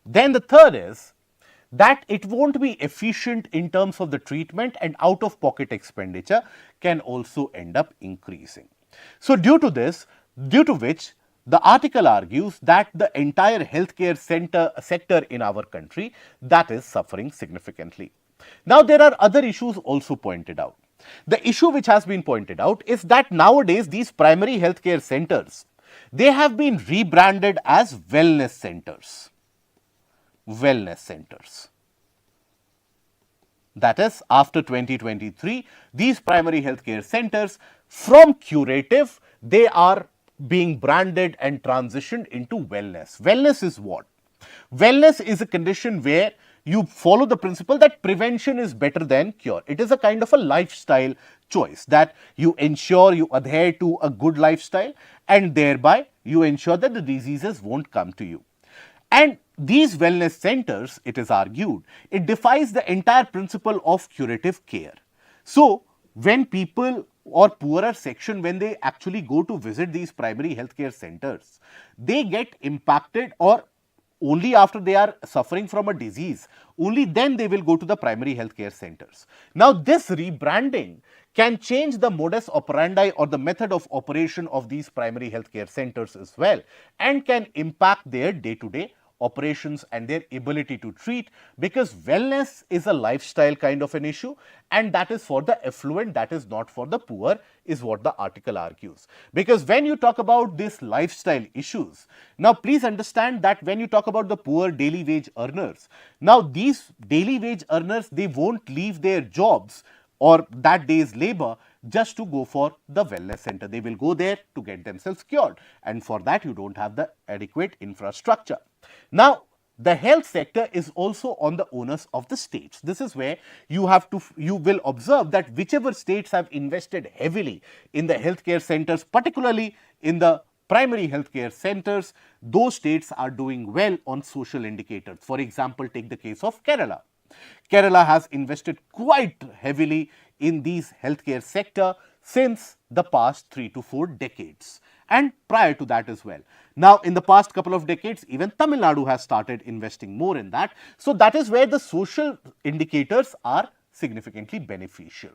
[SPEAKER 1] Then the third is that it won't be efficient in terms of the treatment, and out of pocket expenditure can also end up increasing. So, due to which the article argues that the entire healthcare sector in our country, that is suffering significantly. Now, there are other issues also pointed out. The issue which has been pointed out is that nowadays these primary healthcare centers, they have been rebranded as wellness centers. Wellness centers. That is, after 2023, these primary healthcare centers, from curative, they are being branded and transitioned into wellness. Wellness is what? Wellness is a condition where you follow the principle that prevention is better than cure. It is a kind of a lifestyle choice that you ensure you adhere to a good lifestyle, and thereby you ensure that the diseases won't come to you. And these wellness centers, it is argued, it defies the entire principle of curative care. So, when people or poorer section, when they actually go to visit these primary healthcare centers, they get impacted, or only after they are suffering from a disease, only then they will go to the primary healthcare centers. Now, this rebranding can change the modus operandi or the method of operation of these primary healthcare centers as well, and can impact their day-to-day operations and their ability to treat, because wellness is a lifestyle kind of an issue, and that is for the affluent, that is not for the poor, is what the article argues. Because when you talk about these lifestyle issues, now please understand that when you talk about the poor daily wage earners, now these daily wage earners, they won't leave their jobs or that day's labor just to go for the wellness center. They will go there to get themselves cured, and for that you don't have the adequate infrastructure. Now, the health sector is also on the onus of the states. This is where you will observe that whichever states have invested heavily in the healthcare centers, particularly in the primary healthcare centers, those states are doing well on social indicators. For example, take the case of Kerala. Kerala has invested quite heavily in these healthcare sector since the past 3 to 4 decades, and prior to that as well. Now, in the past couple of decades, even Tamil Nadu has started investing more in that. So, that is where the social indicators are significantly beneficial.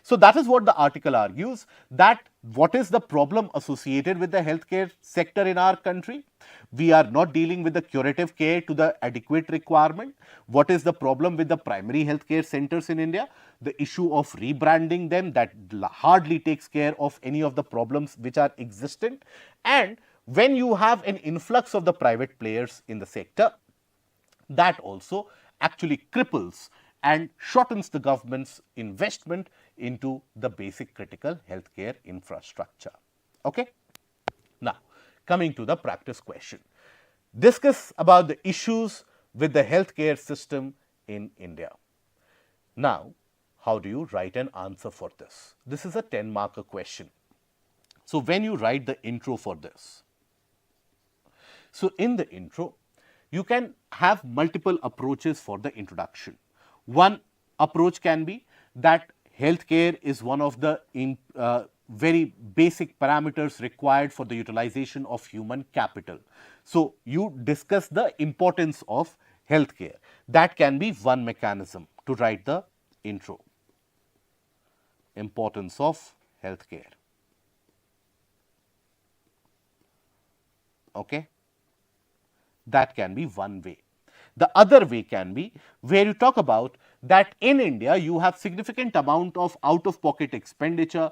[SPEAKER 1] So, that is what the article argues, that what is the problem associated with the healthcare sector in our country? We are not dealing with the curative care to the adequate requirement. What is the problem with the primary healthcare centers in India? The issue of rebranding them, that hardly takes care of any of the problems which are existent. And when you have an influx of the private players in the sector, that also actually cripples and shortens the government's investment into the basic critical healthcare infrastructure. Okay? Now, coming to the practice question. Discuss about the issues with the healthcare system in India. Now, how do you write an answer for this? This is a 10-marker question. So, when you write the intro for this, so in the intro, you can have multiple approaches for the introduction. One approach can be that healthcare is one of the very basic parameters required for the utilization of human capital. So, you discuss the importance of healthcare. That can be one mechanism to write the intro. Importance of healthcare. Okay? That can be one way. The other way can be where you talk about that in India you have significant amount of out-of-pocket expenditure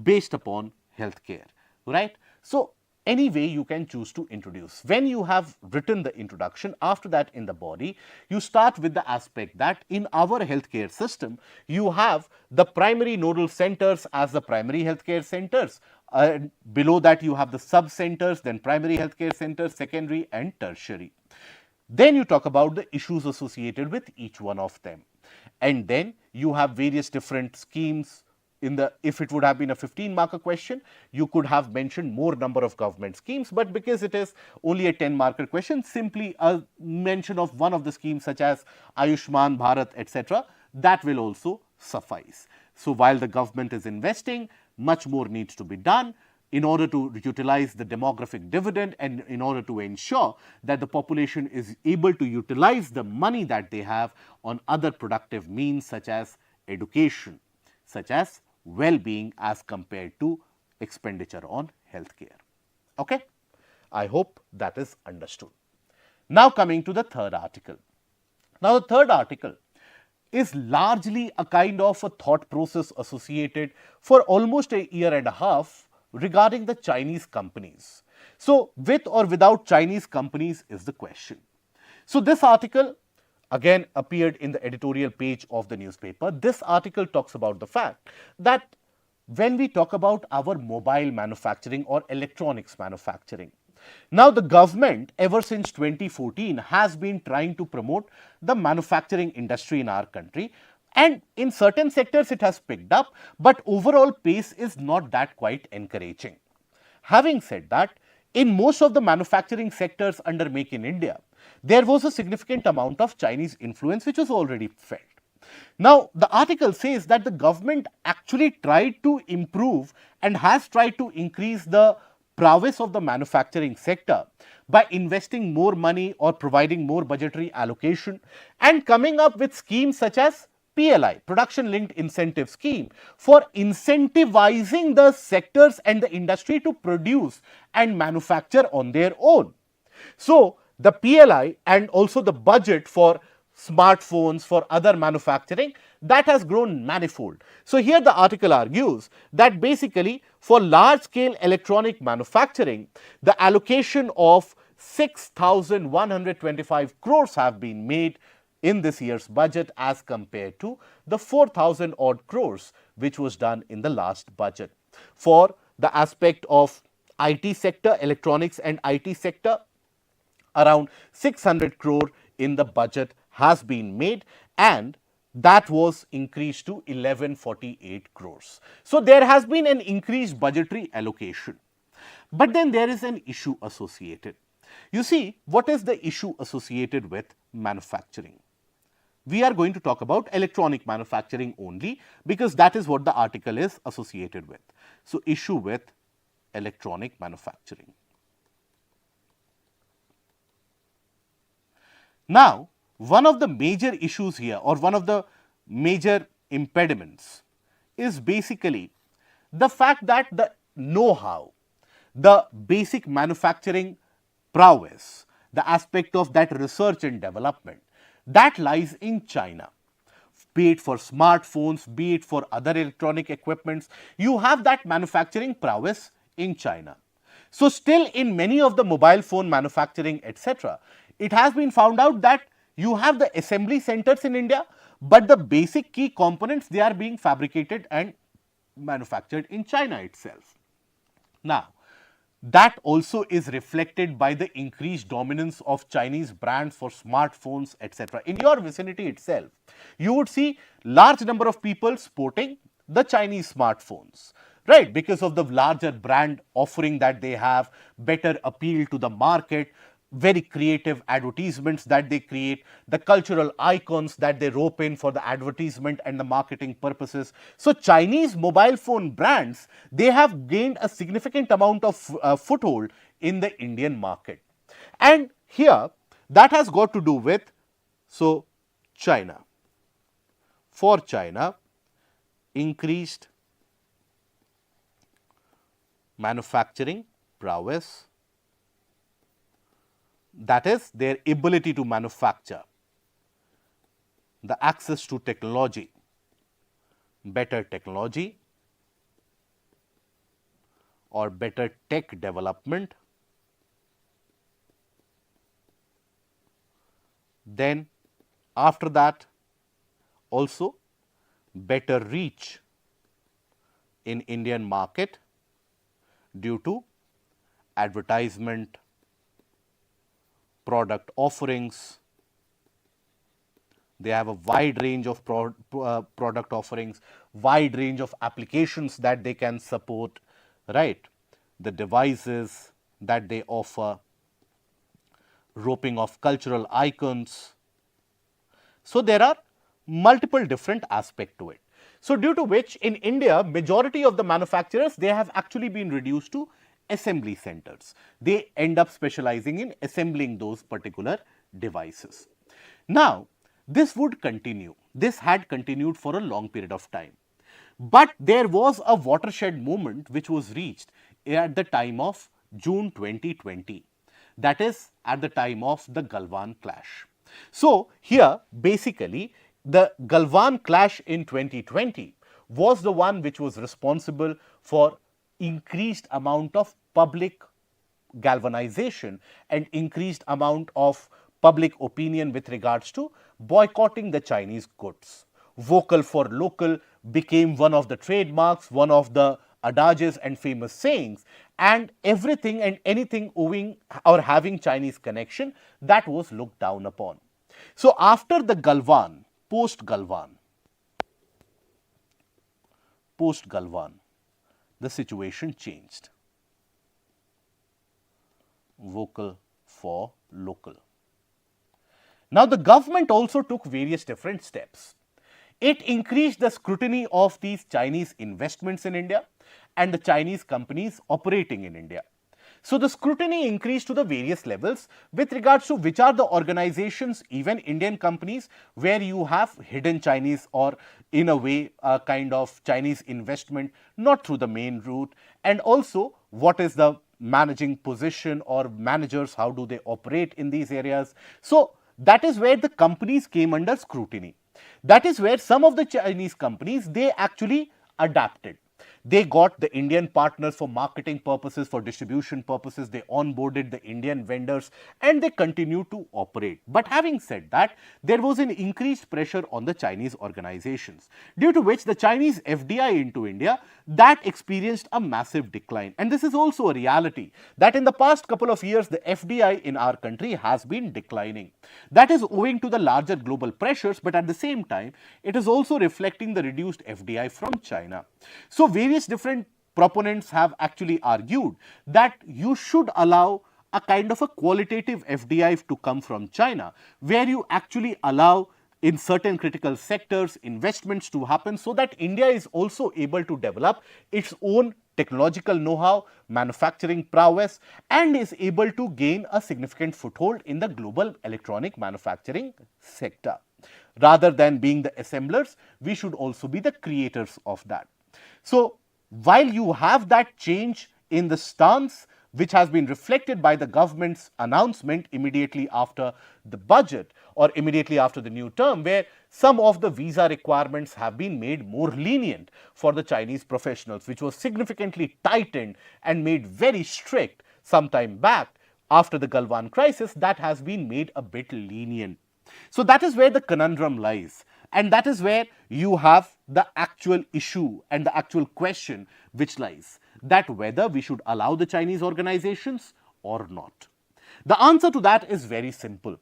[SPEAKER 1] based upon healthcare, right? So, any way you can choose to introduce. When you have written the introduction, after that in the body, you start with the aspect that in our healthcare system, you have the primary nodal centers as the primary healthcare centers. Below that you have the sub-centers, then primary healthcare centers, secondary and tertiary. Then you talk about the issues associated with each one of them. And then you have various different schemes. If it would have been a 15-marker question, you could have mentioned more number of government schemes, but because it is only a 10-marker question, simply a mention of one of the schemes such as Ayushman Bharat, etc., that will also suffice. So, while the government is investing, much more needs to be done in order to utilize the demographic dividend and in order to ensure that the population is able to utilize the money that they have on other productive means such as education, such as well-being as compared to expenditure on healthcare. Okay? I hope that is understood. Now, coming to the third article. Now, the third article is largely a kind of a thought process associated for almost a year and a half regarding the Chinese companies. So, with or without Chinese companies is the question. So, this article again appeared in the editorial page of the newspaper. This article talks about the fact that when we talk about our mobile manufacturing or electronics manufacturing, Now, the government ever since 2014 has been trying to promote the manufacturing industry in our country, and in certain sectors it has picked up, but overall pace is not that quite encouraging. Having said that, in most of the manufacturing sectors under Make in India, there was a significant amount of Chinese influence which was already felt. Now, the article says that the government actually tried to improve and has tried to increase the prowess of the manufacturing sector by investing more money or providing more budgetary allocation and coming up with schemes such as PLI, Production Linked Incentive Scheme, for incentivizing the sectors and the industry to produce and manufacture on their own. So, the PLI and also the budget for smartphones, for other manufacturing, that has grown manifold. So, here the article argues that basically for large scale electronic manufacturing, the allocation of 6,125 crores have been made in this year's budget as compared to the 4,000 odd crores which was done in the last budget. For the aspect of IT sector, electronics and IT sector, around 600 crore in the budget has been made, and that was increased to 1148 crores. So, there has been an increased budgetary allocation, but then there is an issue associated. You see, what is the issue associated with manufacturing? We are going to talk about electronic manufacturing only because that is what the article is associated with. So, issue with electronic manufacturing. Now, one of the major issues here or one of the major impediments is basically the fact that the know-how, the basic manufacturing prowess, the aspect of that research and development, that lies in China. Be it for smartphones, be it for other electronic equipments, you have that manufacturing prowess in China. So, still in many of the mobile phone manufacturing, etc., it has been found out that you have the assembly centers in India, but the basic key components, they are being fabricated and manufactured in China itself. Now, that also is reflected by the increased dominance of Chinese brands for smartphones, etc. In your vicinity itself, you would see large number of people sporting the Chinese smartphones, right, because of the larger brand offering that they have, better appeal to the market, very creative advertisements that they create, the cultural icons that they rope in for the advertisement and the marketing purposes. So, Chinese mobile phone brands, they have gained a significant amount of foothold in the Indian market. And here that has got to do with, so China. For China, increased manufacturing prowess, that is their ability to manufacture, the access to technology, better technology or better tech development, then after that also better reach in Indian market due to advertisement, product offerings. They have a wide range of product offerings, wide range of applications that they can support, right, the devices that they offer, roping of cultural icons. So, there are multiple different aspects to it. So, due to which in India, majority of the manufacturers, they have actually been reduced to assembly centers. They end up specializing in assembling those particular devices. Now, this would continue. This had continued for a long period of time. But there was a watershed moment which was reached at the time of June 2020. That is at the time of the Galwan clash. So, here basically the Galwan clash in 2020 was the one which was responsible for increased amount of public galvanization and increased amount of public opinion with regards to boycotting the Chinese goods. Vocal for local became one of the trademarks, one of the adages and famous sayings, and everything and anything owing or having Chinese connection, that was looked down upon. So after the Galwan, post-Galwan, the situation changed. Vocal for local. Now the government also took various different steps. It increased the scrutiny of these Chinese investments in India and the Chinese companies operating in India. So the scrutiny increased to the various levels with regards to which are the organizations, even Indian companies, where you have hidden Chinese or in a way a kind of Chinese investment not through the main route, and also what is the managing position or managers, how do they operate in these areas. So that is where the companies came under scrutiny. That is where some of the Chinese companies, they actually adapted. They got the Indian partners for marketing purposes, for distribution purposes, they onboarded the Indian vendors and they continue to operate. But having said that, there was an increased pressure on the Chinese organizations, due to which the Chinese FDI into India, that experienced a massive decline. And this is also a reality that in the past couple of years, the FDI in our country has been declining. That is owing to the larger global pressures, but at the same time, it is also reflecting the reduced FDI from China. So various different proponents have actually argued that you should allow a kind of a qualitative FDI to come from China, where you actually allow in certain critical sectors investments to happen, so that India is also able to develop its own technological know-how, manufacturing prowess, and is able to gain a significant foothold in the global electronic manufacturing sector. Rather than being the assemblers, we should also be the creators of that. So while you have that change in the stance, which has been reflected by the government's announcement immediately after the budget or immediately after the new term, where some of the visa requirements have been made more lenient for the Chinese professionals, which was significantly tightened and made very strict some time back after the Galwan crisis, that has been made a bit lenient. So that is where the conundrum lies. And that is where you have the actual issue and the actual question which lies, that whether we should allow the Chinese organizations or not. The answer to that is very simple,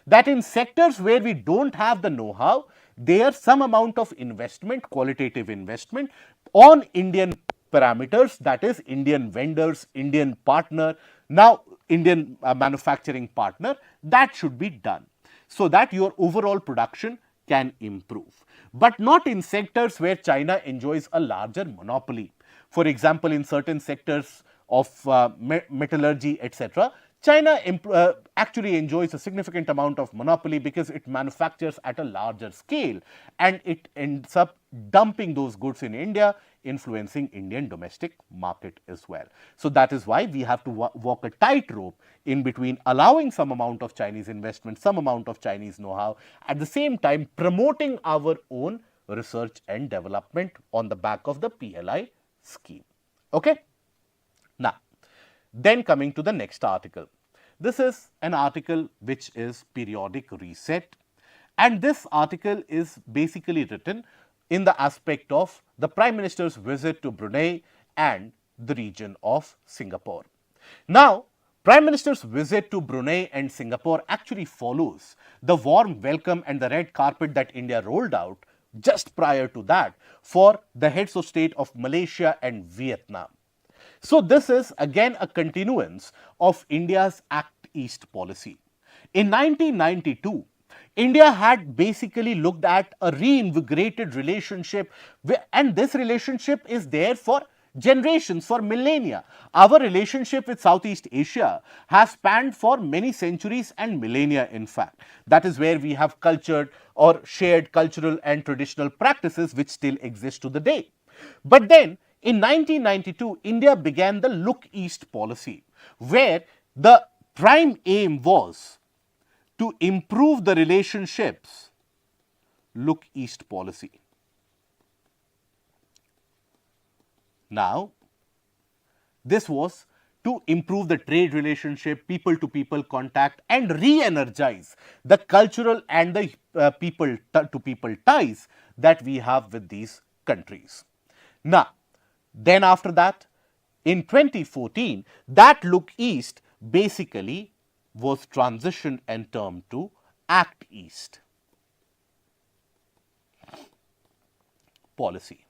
[SPEAKER 1] that in sectors where we don't have the know-how, there some amount of investment, qualitative investment on Indian parameters, that is Indian vendors, Indian partner, now Indian manufacturing partner, that should be done, so that your overall production can improve, but not in sectors where China enjoys a larger monopoly. For example, in certain sectors of metallurgy, etc., China actually enjoys a significant amount of monopoly because it manufactures at a larger scale and it ends up dumping those goods in India, influencing Indian domestic market as well. So that is why we have to walk a tightrope in between allowing some amount of Chinese investment, some amount of Chinese know-how, at the same time promoting our own research and development on the back of the PLI scheme. Okay? Now, then coming to the next article. This is an article which is periodic reset, and this article is basically written in the aspect of the Prime Minister's visit to Brunei and the region of Singapore. Now, Prime Minister's visit to Brunei and Singapore actually follows the warm welcome and the red carpet that India rolled out just prior to that for the heads of state of Malaysia and Vietnam. So this is again a continuance of India's Act East policy. In 1992, India had basically looked at a reinvigorated relationship, and this relationship is there for generations, for millennia. Our relationship with Southeast Asia has spanned for many centuries and millennia, in fact. That is where we have cultured or shared cultural and traditional practices which still exist to the day. But then in 1992, India began the Look East policy, where the prime aim was to improve the relationships. Look East policy. Now, this was to improve the trade relationship, people to people contact, and re-energize the cultural and the people to people ties that we have with these countries. Now, Then after that, in 2014, that look east basically was transitioned and termed to Act East policy,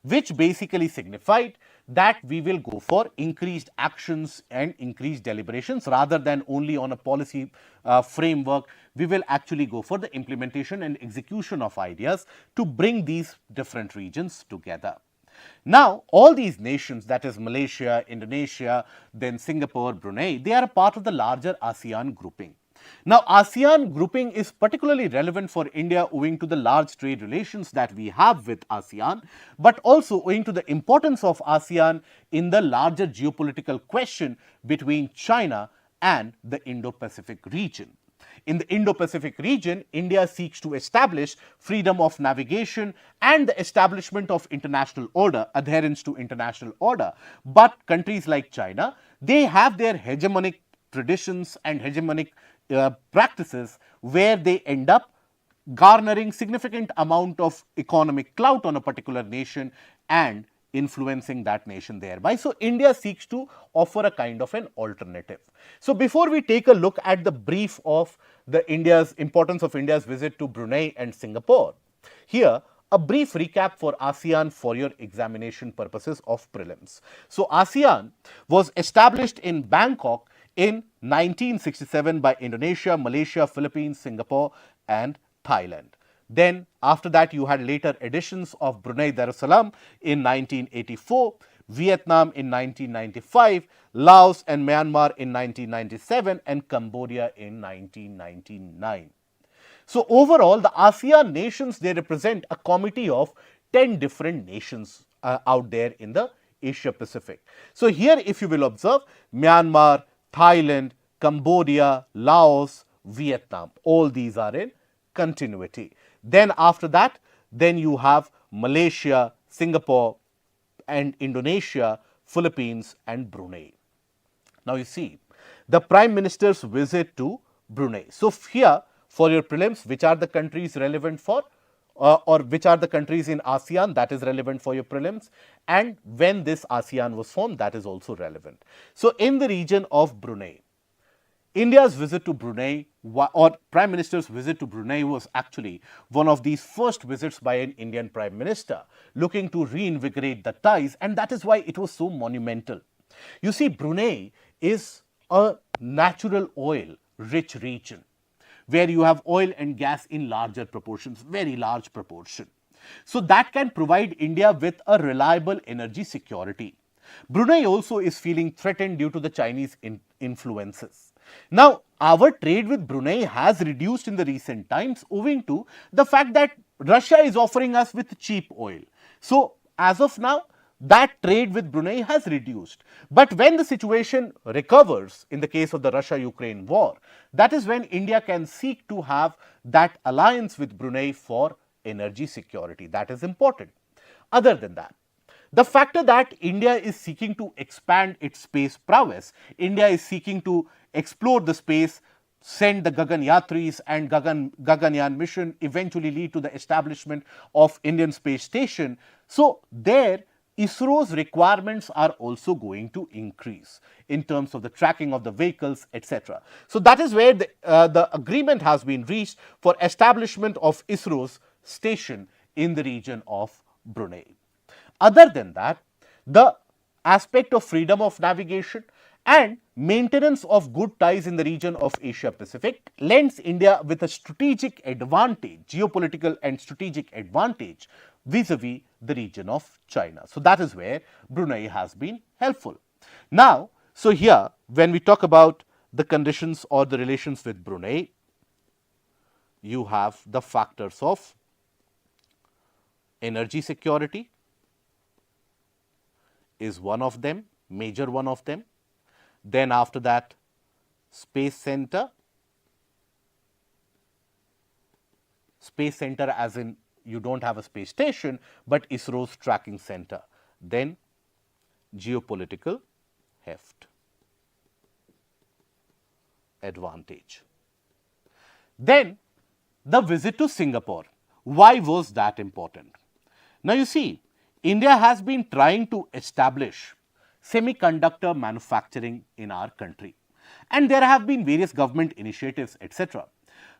[SPEAKER 1] which basically signified that we will go for increased actions and increased deliberations rather than only on a policy framework. We will actually go for the implementation and execution of ideas to bring these different regions together. Now, all these nations, that is Malaysia, Indonesia, then Singapore, Brunei, they are a part of the larger ASEAN grouping. Now, ASEAN grouping is particularly relevant for India owing to the large trade relations that we have with ASEAN, but also owing to the importance of ASEAN in the larger geopolitical question between China and the Indo-Pacific region. In the Indo-Pacific region, India seeks to establish freedom of navigation and the establishment of international order, adherence to international order. But countries like China, they have their hegemonic traditions and hegemonic practices where they end up garnering significant amount of economic clout on a particular nation and influencing that nation thereby. So, India seeks to offer a kind of an alternative. So, before we take a look at the brief of the importance of India's visit to Brunei and Singapore, here a brief recap for ASEAN for your examination purposes of prelims. So, ASEAN was established in Bangkok in 1967 by Indonesia, Malaysia, Philippines, Singapore and Thailand. Then after that you had later additions of Brunei Darussalam in 1984, Vietnam in 1995, Laos and Myanmar in 1997 and Cambodia in 1999. So, overall the ASEAN nations, they represent a committee of 10 different nations out there in the Asia Pacific. So, here if you will observe, Myanmar, Thailand, Cambodia, Laos, Vietnam, all these are in continuity. Then after that, then you have Malaysia, Singapore and Indonesia, Philippines and Brunei. Now, you see the Prime Minister's visit to Brunei. So, here for your prelims, which are the countries relevant for or which are the countries in ASEAN that is relevant for your prelims, and when this ASEAN was formed, that is also relevant. So, in the region of Brunei, India's visit to Brunei or Prime Minister's visit to Brunei was actually one of these first visits by an Indian Prime Minister looking to reinvigorate the ties, and that is why it was so monumental. You see, Brunei is a natural oil rich region where you have oil and gas in larger proportions, very large proportion. So, that can provide India with a reliable energy security. Brunei also is feeling threatened due to the Chinese influences. Now, our trade with Brunei has reduced in the recent times owing to the fact that Russia is offering us with cheap oil. So, as of now, that trade with Brunei has reduced. But when the situation recovers in the case of the Russia-Ukraine war, that is when India can seek to have that alliance with Brunei for energy security. That is important. Other than that, the factor that India is seeking to expand its space prowess, India is seeking to explore the space, send the Gaganyatris and Gaganyaan mission, eventually lead to the establishment of Indian Space Station. So, there ISRO's requirements are also going to increase in terms of the tracking of the vehicles, etc. So, that is where the agreement has been reached for establishment of ISRO's station in the region of Brunei. Other than that, the aspect of freedom of navigation and maintenance of good ties in the region of Asia Pacific lends India with a strategic advantage, geopolitical and strategic advantage vis-a-vis the region of China. So, that is where Brunei has been helpful. Now, so here when we talk about the conditions or the relations with Brunei, you have the factors of energy security is one of them, major one of them. Then after that, space center as in you do not have a space station, but ISRO's tracking center. Then geopolitical heft advantage. Then the visit to Singapore. Why was that important? Now, you see, India has been trying to establish semiconductor manufacturing in our country, and there have been various government initiatives, etc.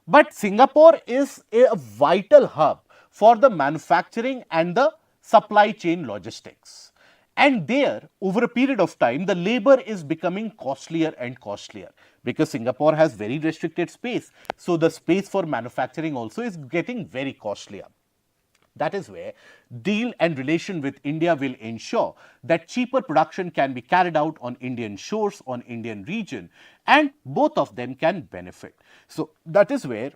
[SPEAKER 1] But Singapore is a vital hub for the manufacturing and the supply chain logistics. And there, over a period of time, the labor is becoming costlier and costlier because Singapore has very restricted space. So, the space for manufacturing also is getting very costlier. That is where deal and relation with India will ensure that cheaper production can be carried out on Indian shores, on Indian region, and both of them can benefit. So, that is where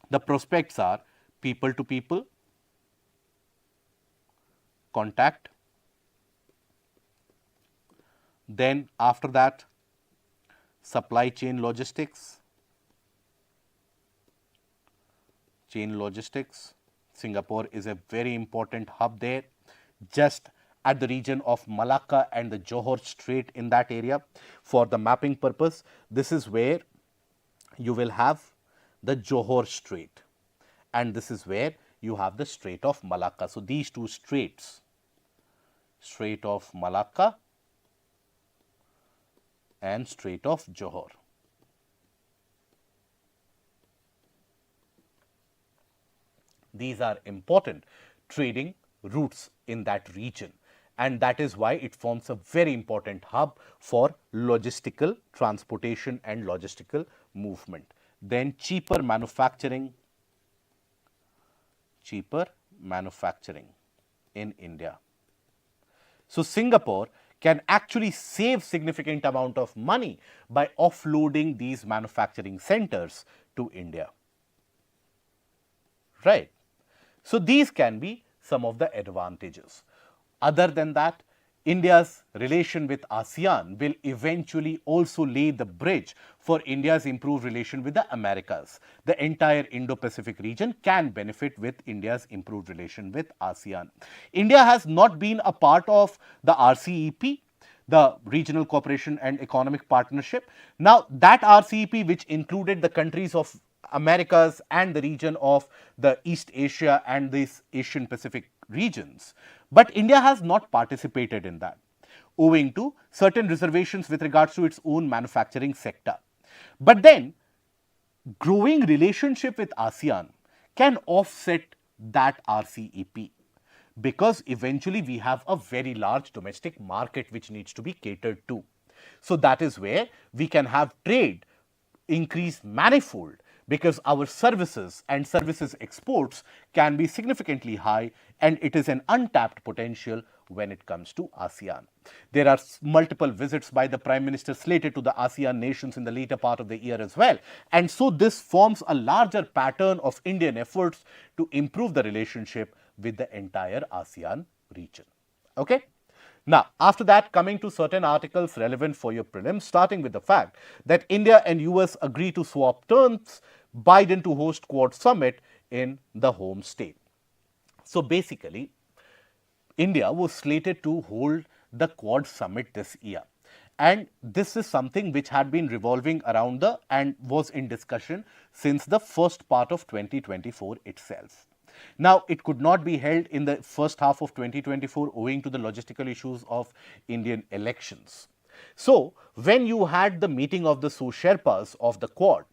[SPEAKER 1] the prospects are people to people contact, then after that supply chain logistics, Singapore is a very important hub there, just at the region of Malacca and the Johor Strait in that area. For the mapping purpose, this is where you will have the Johor Strait, and this is where you have the Strait of Malacca. So, these two straits, Strait of Malacca and Strait of Johor. These are important trading routes in that region, and that is why it forms a very important hub for logistical transportation and logistical movement. Then cheaper manufacturing in India. So, Singapore can actually save significant amount of money by offloading these manufacturing centers to India, right. So, these can be some of the advantages. Other than that, India's relation with ASEAN will eventually also lay the bridge for India's improved relation with the Americas. The entire Indo-Pacific region can benefit with India's improved relation with ASEAN. India has not been a part of the RCEP, the Regional Cooperation and Economic Partnership. Now, that RCEP, which included the countries of Americas and the region of the East Asia and these Asian Pacific regions, but India has not participated in that owing to certain reservations with regards to its own manufacturing sector. But then growing relationship with ASEAN can offset that RCEP, because eventually we have a very large domestic market which needs to be catered to. So, that is where we can have trade increase manifold, because our services and services exports can be significantly high, and it is an untapped potential when it comes to ASEAN. There are multiple visits by the Prime Minister slated to the ASEAN nations in the later part of the year as well. And so, this forms a larger pattern of Indian efforts to improve the relationship with the entire ASEAN region. Okay? Now, after that, coming to certain articles relevant for your prelims, starting with the fact that India and US agree to swap terms, Biden to host Quad Summit in the home state. So, basically, India was slated to hold the Quad Summit this year, and this is something which had been revolving around and was in discussion since the first part of 2024 itself. Now, it could not be held in the first half of 2024 owing to the logistical issues of Indian elections. So, when you had the meeting of the Sherpas of the Quad,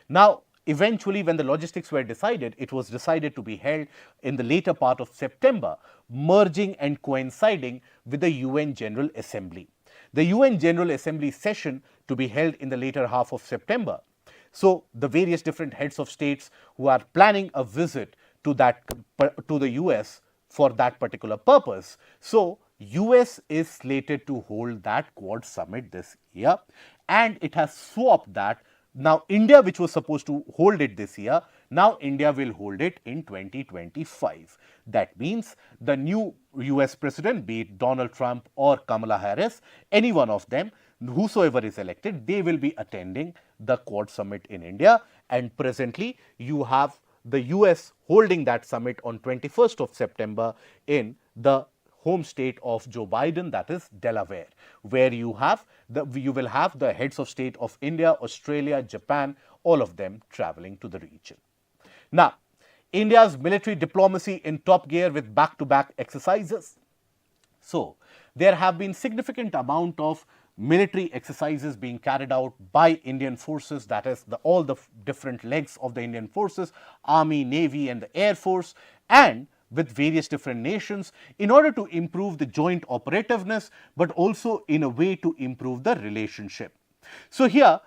[SPEAKER 1] now eventually when the logistics were decided, it was decided to be held in the later part of September, merging and coinciding with the UN General Assembly. The UN General Assembly session to be held in the later half of September. So, the various different heads of states who are planning a visit to the US for that particular purpose. So, US is slated to hold that Quad Summit this year, and it has swapped that. Now, India, which was supposed to hold it this year, now India will hold it in 2025. That means the new US president, be it Donald Trump or Kamala Harris, any one of them, whosoever is elected, they will be attending the Quad Summit in India. And presently, you have the US holding that summit on 21st of September in the home state of Joe Biden, that is Delaware, where you will have the heads of state of India, Australia, Japan, all of them traveling to the region. Now, India's military diplomacy in top gear with back-to-back exercises. So, there have been significant amount of military exercises being carried out by Indian forces, that is all the different legs of the Indian forces, Army, Navy and the Air Force, and with various different nations in order to improve the joint operativeness, but also in a way to improve the relationship. So, here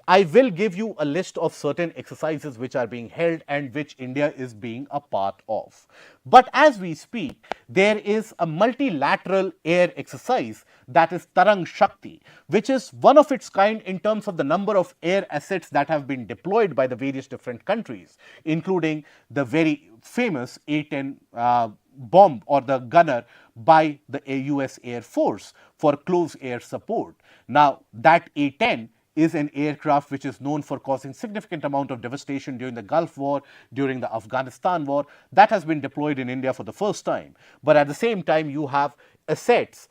[SPEAKER 1] I will give you a list of certain exercises which are being held and which India is being a part of. But as we speak, there is a multilateral air exercise, that is Tarang Shakti, which is one of its kind in terms of the number of air assets that have been deployed by the various different countries, including the very famous A-10 bomb or the gunner by the US Air Force for close air support. Now, that A-10 is an aircraft which is known for causing significant amount of devastation during the Gulf War, during the Afghanistan War. That has been deployed in India for the first time. But at the same time, you have assets,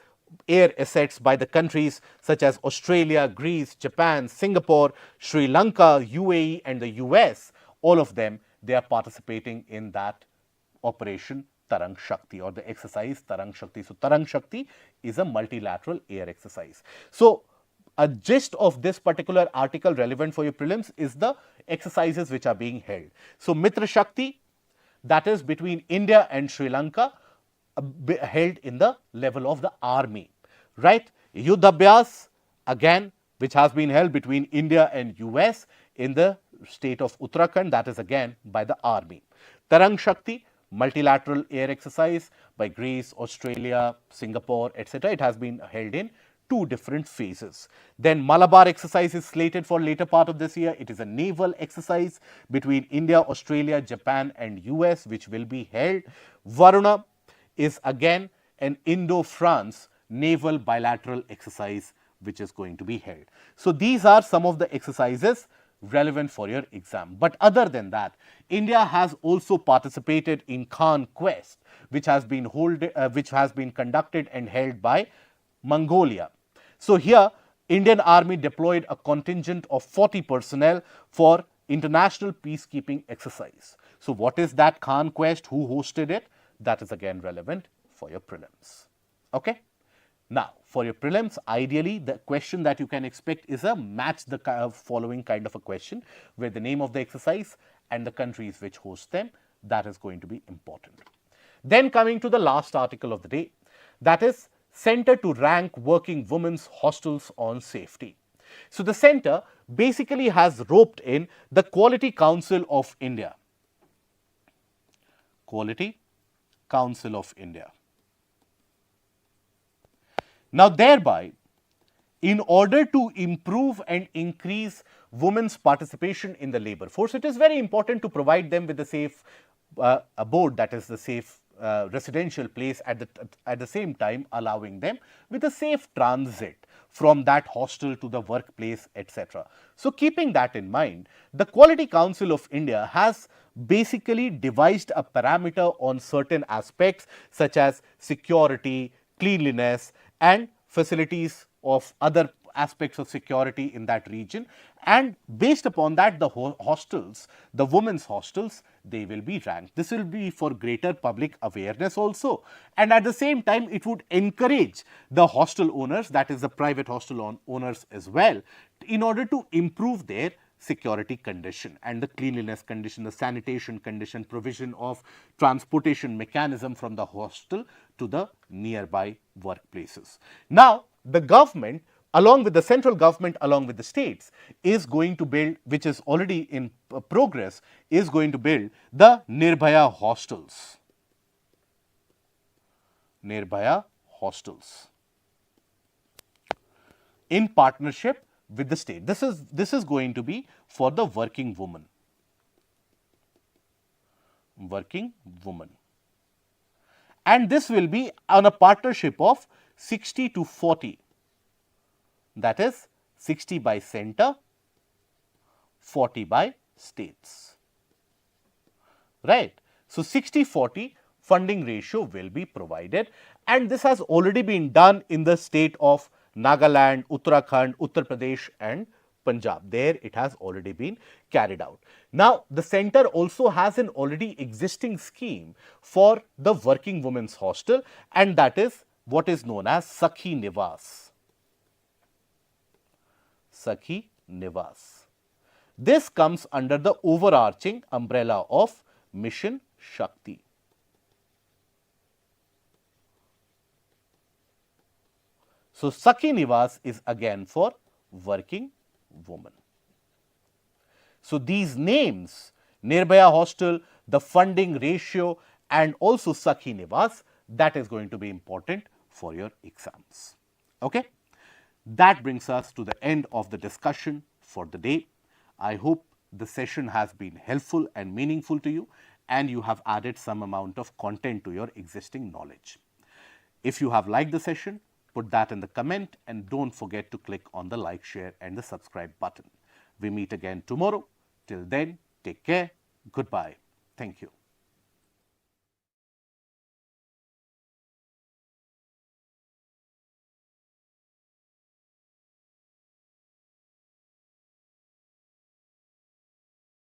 [SPEAKER 1] air assets by the countries such as Australia, Greece, Japan, Singapore, Sri Lanka, UAE and the US. All of them, they are participating in that operation Tarang Shakti or the exercise Tarang Shakti. So, Tarang Shakti is a multilateral air exercise. So, a gist of this particular article relevant for your prelims is the exercises which are being held. So, Mitra Shakti, that is between India and Sri Lanka, held in the level of the army, right? Yuddhabhyas, again, which has been held between India and US in the state of Uttarakhand, that is again by the army. Tarang Shakti, multilateral air exercise by Greece, Australia, Singapore, etc. It has been held in 2 different phases. Then Malabar exercise is slated for later part of this year. It is a naval exercise between India, Australia, Japan and US which will be held. Varuna is again an Indo-France naval bilateral exercise which is going to be held. So, these are some of the exercises relevant for your exam. But other than that, India has also participated in Khan Quest, which has been conducted and held by Mongolia. So, here Indian Army deployed a contingent of 40 personnel for international peacekeeping exercise. So, what is that Khan Quest? Who hosted it? That is again relevant for your prelims. Okay. Now, for your prelims, ideally the question that you can expect is a match the following kind of a question, where the name of the exercise and the countries which host them, that is going to be important. Then coming to the last article of the day, that is Center to rank working women's hostels on safety. So, the center basically has roped in the Quality Council of India. Quality Council of India. Now, thereby, in order to improve and increase women's participation in the labor force, it is very important to provide them with a safe abode, that is the safe residential place, at the same time allowing them with a safe transit from that hostel to the workplace, etc. So, keeping that in mind, the Quality Council of India has basically devised a parameter on certain aspects such as security, cleanliness and facilities of other aspects of security in that region, and based upon that the hostels, the women's hostels, they will be ranked. This will be for greater public awareness also, and at the same time it would encourage the hostel owners, that is the private hostel owners as well, in order to improve their security condition and the cleanliness condition, the sanitation condition, provision of transportation mechanism from the hostel to the nearby workplaces. Now, the government, along with the central government, along with the states, is going to build, which is already in progress, is going to build the Nirbhaya hostels. Nirbhaya hostels in partnership with the state. This is going to be for the working woman. Working woman. And this will be on a partnership of 60 to 40. That is 60 by center, 40 by states, right. So, 60-40 funding ratio will be provided, and this has already been done in the state of Nagaland, Uttarakhand, Uttar Pradesh and Punjab. There it has already been carried out. Now, the center also has an already existing scheme for the working women's hostel, and that is what is known as Sakhi Nivas. Sakhi Nivas. This comes under the overarching umbrella of Mission Shakti. So, Sakhi Nivas is again for working woman. So, these names, Nirbhaya Hostel, the funding ratio, and also Sakhi Nivas, that is going to be important for your exams. Okay? That brings us to the end of the discussion for the day. I hope the session has been helpful and meaningful to you, and you have added some amount of content to your existing knowledge. If you have liked the session, put that in the comment and don't forget to click on the like, share and the subscribe button. We meet again tomorrow. Till then, take care. Goodbye. Thank you.